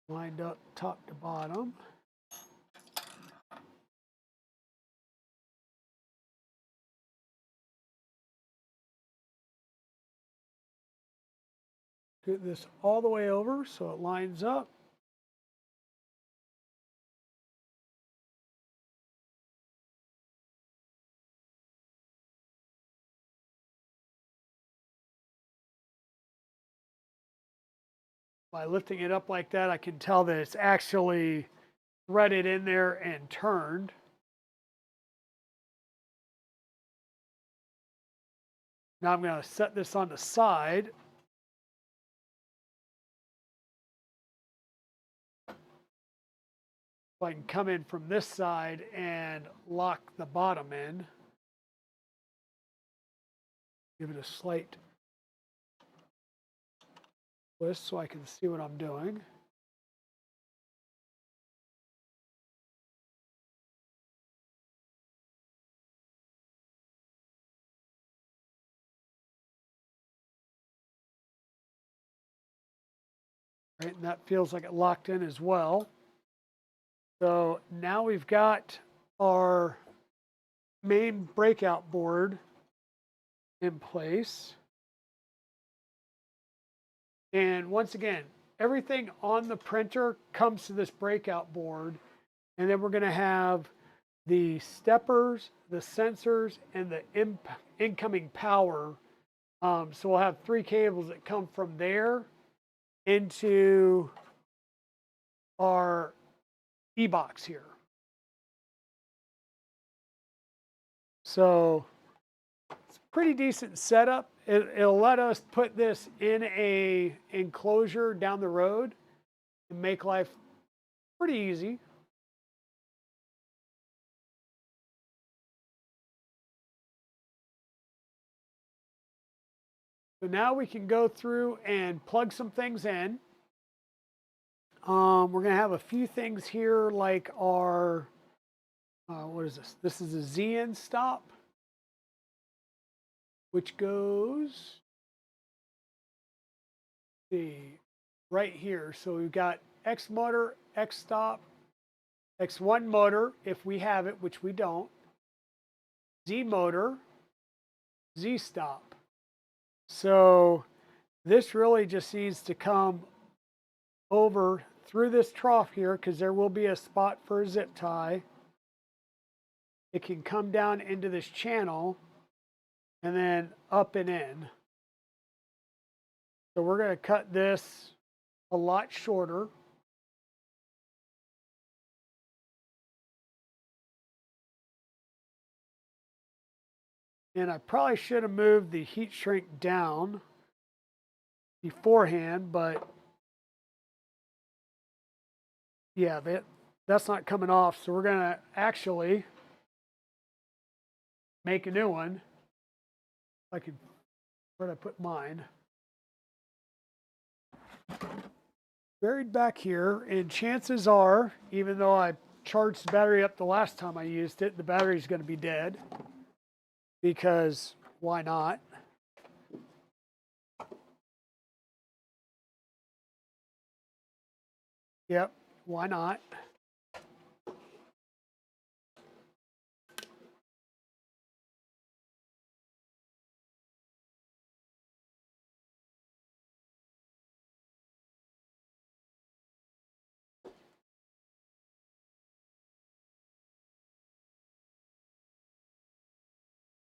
Lined up top to bottom. Get this all the way over so it lines up. By lifting it up like that, I can tell that it's actually threaded in there and turned. Now I'm going to set this on the side. So I can come in from this side and lock the bottom in. Give it a slight twist so I can see what I'm doing. Right, and that feels like it locked in as well. So now we've got our main breakout board in place. And once again, everything on the printer comes to this breakout board. And then we're going to have the steppers, the sensors, and the incoming power. So we'll have 3 cables that come from there into our e-box here. So it's a pretty decent setup. It'll let us put this in a enclosure down the road and make life pretty easy. So now we can go through and plug some things in. We're going to have a few things here like our, what is this? This is a z-enstrop, which goes, see, right here. So we've got X motor, X stop, X1 motor, if we have it, which we don't, Z motor, Z stop. So this really just needs to come over through this trough here because there will be a spot for a zip tie. It can come down into this channel and then up and in. So we're going to cut this a lot shorter. And I probably should have moved the heat shrink down beforehand, but yeah, that's not coming off. So we're going to actually make a new one. I could, where'd I put mine? Buried back here, and chances are, even though I charged the battery up the last time I used it, the battery's going to be dead, because why not? Yep, why not?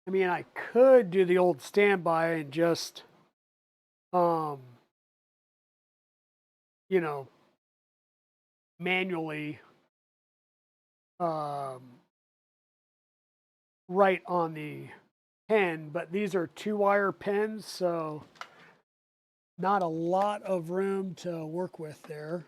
I mean, I could do the old standby and just, um, you know, manually um, write on the pen, but these are 2-wire pens, so not a lot of room to work with there.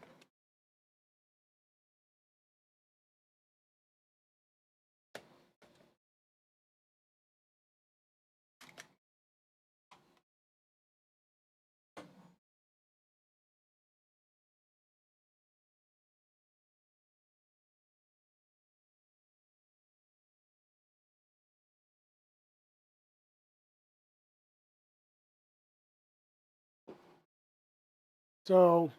So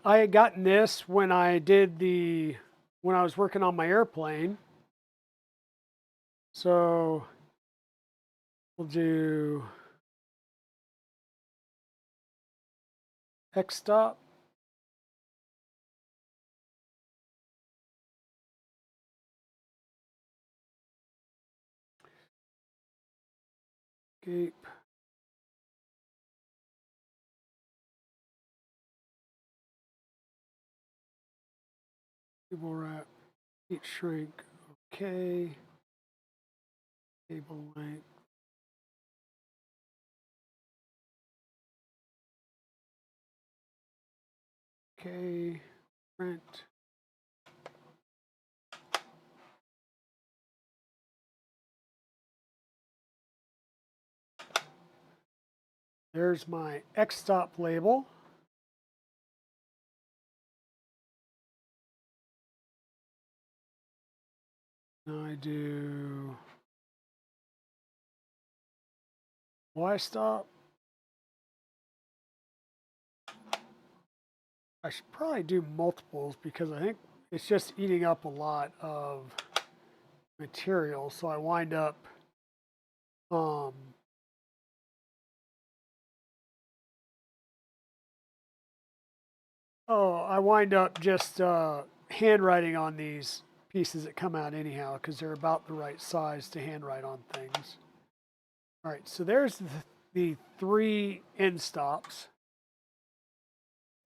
I had gotten this when I was working on my airplane. So we'll do X stop. Escape. Cable wrap. Heat shrink. Okay. Cable length. Okay. Print. There's my X stop label. Now I do Y stop. I should probably do multiples because I think it's just eating up a lot of material. So I wind up um, I wind up just handwriting on these pieces that come out anyhow because they're about the right size to handwrite on things. All right, so there's the 3 end stops.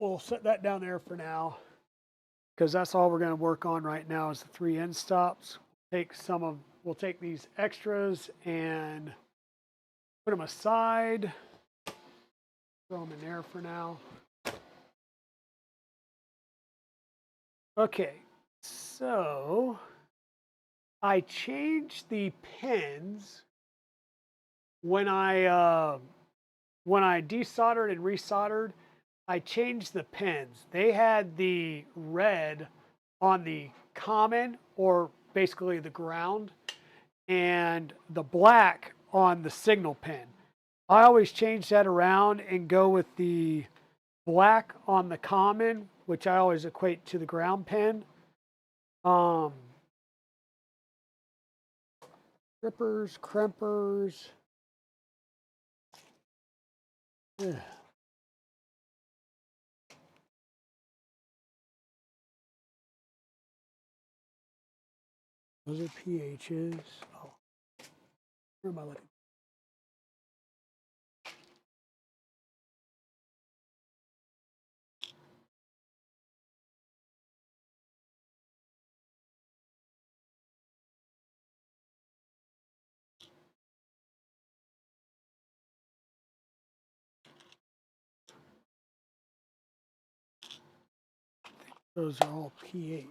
We'll set that down there for now because that's all we're going to work on right now is the 3 end stops. We'll take these extras and put them aside. Throw them in there for now. Okay, so I changed the pens when I desoldered and resoldered. I changed the pens. They had the red on the common, or basically the ground, and the black on the signal pin. I always change that around and go with the black on the common, which I always equate to the ground pin. Grippers, crimpers. Ugh. Those are pHs. Oh, where am I looking? Those are all pH.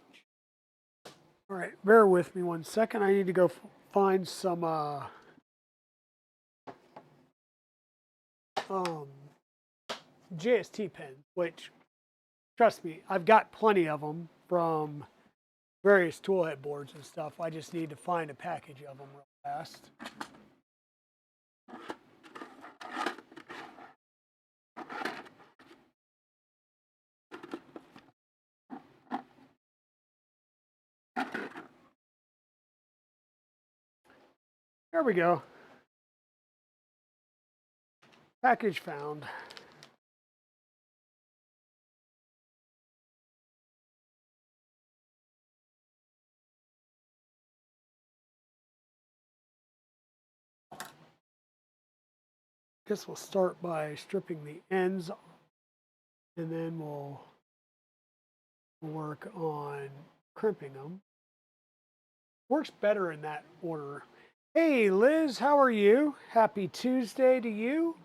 All right, bear with me 1 second. I need to go find some JST pens, which, trust me, I've got plenty of them from various toolhead boards and stuff. I just need to find a package of them real fast. There we go. Package found. Guess we'll start by stripping the ends, and then we'll work on crimping them. Works better in that order. Hey Liz, how are you? Happy Tuesday to you.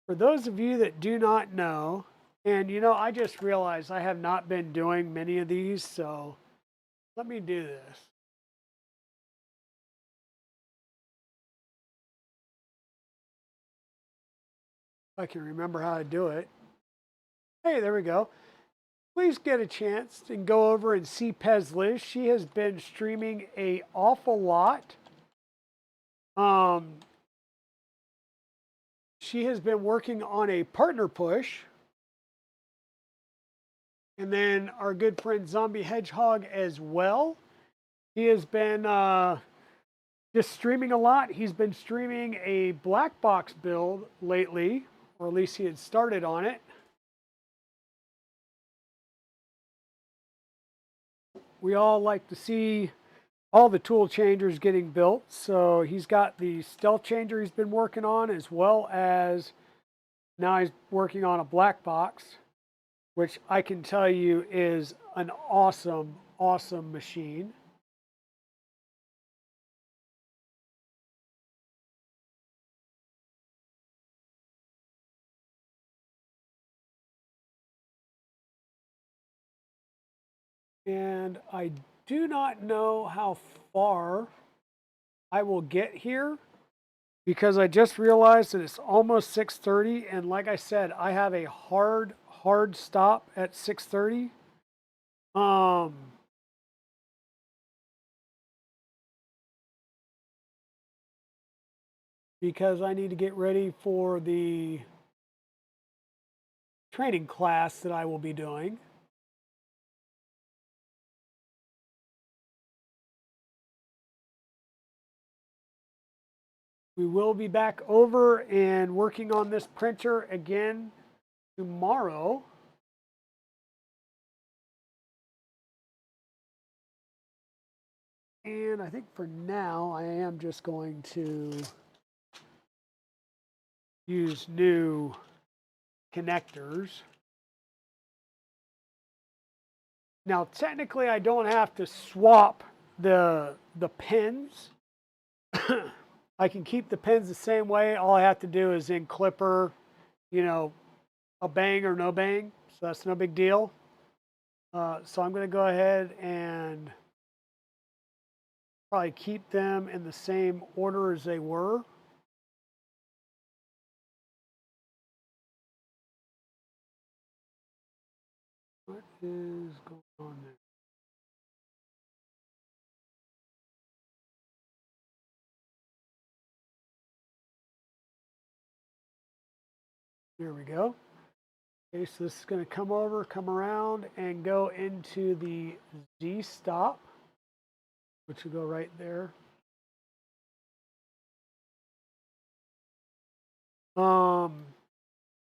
For those of you that do not know, and you know, I just realized I have not been doing many of these, so let me do this. I can remember how to do it. Hey, there we go. Please get a chance and go over and see Pez Liz. She has been streaming an awful lot. She has been working on a partner push. And then our good friend Zombie Hedgehog as well. He has been just streaming a lot. He's been streaming a black box build lately, or at least he had started on it. We all like to see all the tool changers getting built. So he's got the stealth changer he's been working on, as well as now he's working on a black box, which I can tell you is an awesome, awesome machine. And I do not know how far I will get here because I just realized that it's almost 6:30, and like I said, I have a hard stop at 6:30. Because I need to get ready for the training class that I will be doing. We will be back over and working on this printer again tomorrow. And I think for now, I am just going to use new connectors. Now, technically, I don't have to swap the pins. I can keep the pins the same way. All I have to do is in clipper, you know, a bang or no bang. So that's no big deal. So I'm going to go ahead and probably keep them in the same order as they were. What is going on there? There we go. Okay, so this is going to come around, and go into the Z-stop, which will go right there.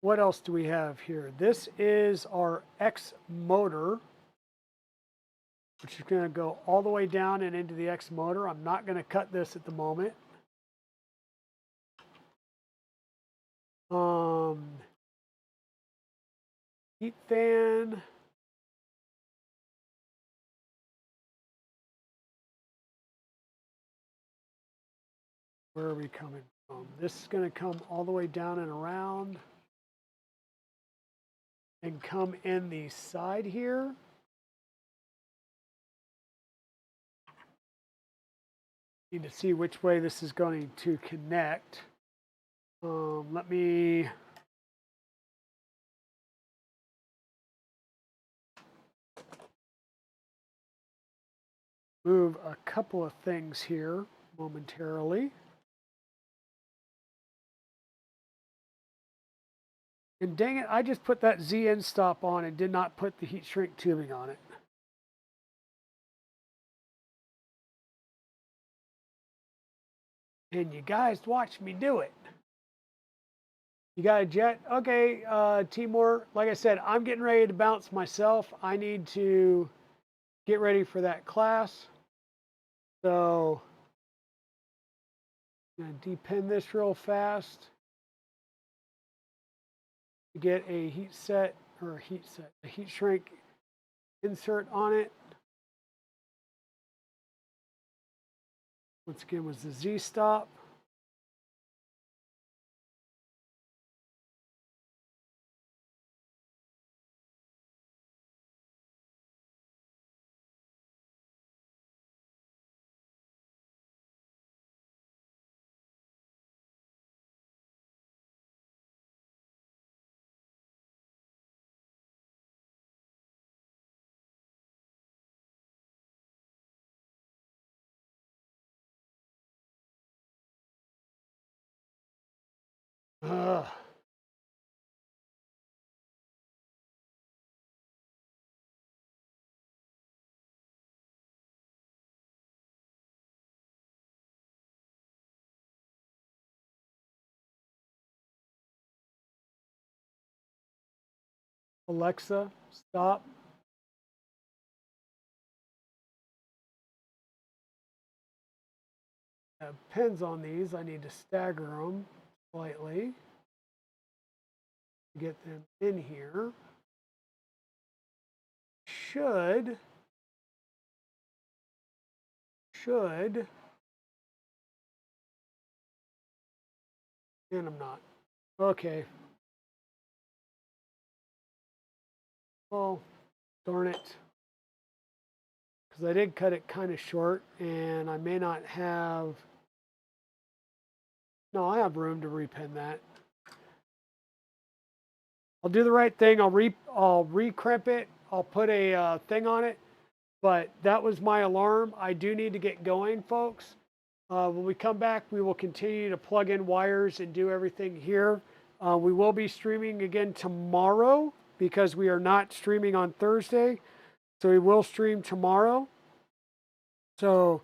What else do we have here? This is our X motor, which is going to go all the way down and into the X motor. I'm not going to cut this at the moment. Heat fan. Where are we coming from? This is going to come all the way down and around and come in the side here. Need to see which way this is going to connect. Let me move a couple of things here momentarily. And dang it, I just put that z-enstrop on and did not put the heat shrink tubing on it. And you guys watch me do it. You got a jet? Okay, Timur, like I said, I'm getting ready to bounce myself. I need to get ready for that class. So I'm going to depin this real fast to get a heat set, or a heat shrink insert on it. Once again, was the Z-stop. Ugh. Alexa, stop. I have pins on these. I need to stagger them slightly to get them in here. Should, and I'm not. Okay. Well, darn it. Because I did cut it kind of short and I may not have, no, I have room to repin that. I'll do the right thing. I'll recrimp it. I'll put a thing on it. But that was my alarm. I do need to get going, folks. When we come back, we will continue to plug in wires and do everything here. We will be streaming again tomorrow because we are not streaming on Thursday. So we will stream tomorrow. So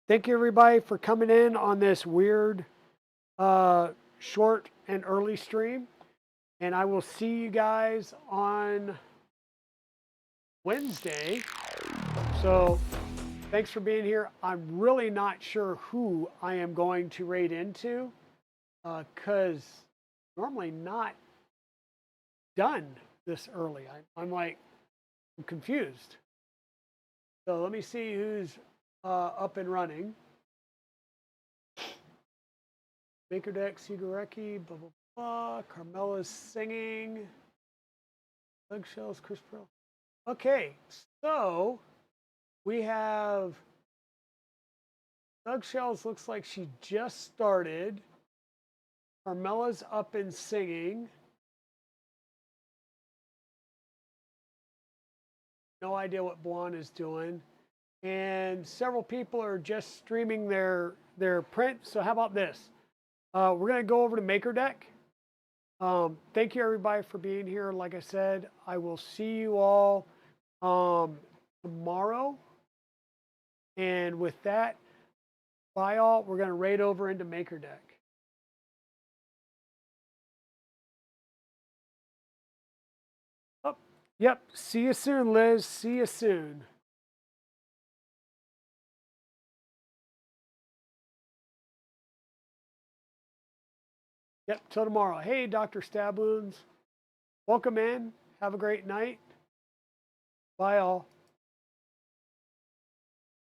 thank you everybody for coming in on this weird short and early stream. And I will see you guys on Wednesday. So thanks for being here. I'm really not sure who I am going to raid into because normally not done this early. I'm confused. So let me see who's up and running. Baker Deck, Sigareki, blah, blah, blah. Carmela's singing. Doug Shells, Chris Pearl. Okay, so we have Doug Shells looks like she just started. Carmela's up and singing. No idea what Blonde is doing. And several people are just streaming their print. So how about this? We're going to go over to MakerDeck. Thank you everybody for being here. Like I said, I will see you all tomorrow. And with that, bye all. We're going to raid over into MakerDeck. Oh, yep. See you soon, Liz. See you soon. Yep, till tomorrow. Hey, Dr. Stabloons. Welcome in. Have a great night. Bye all.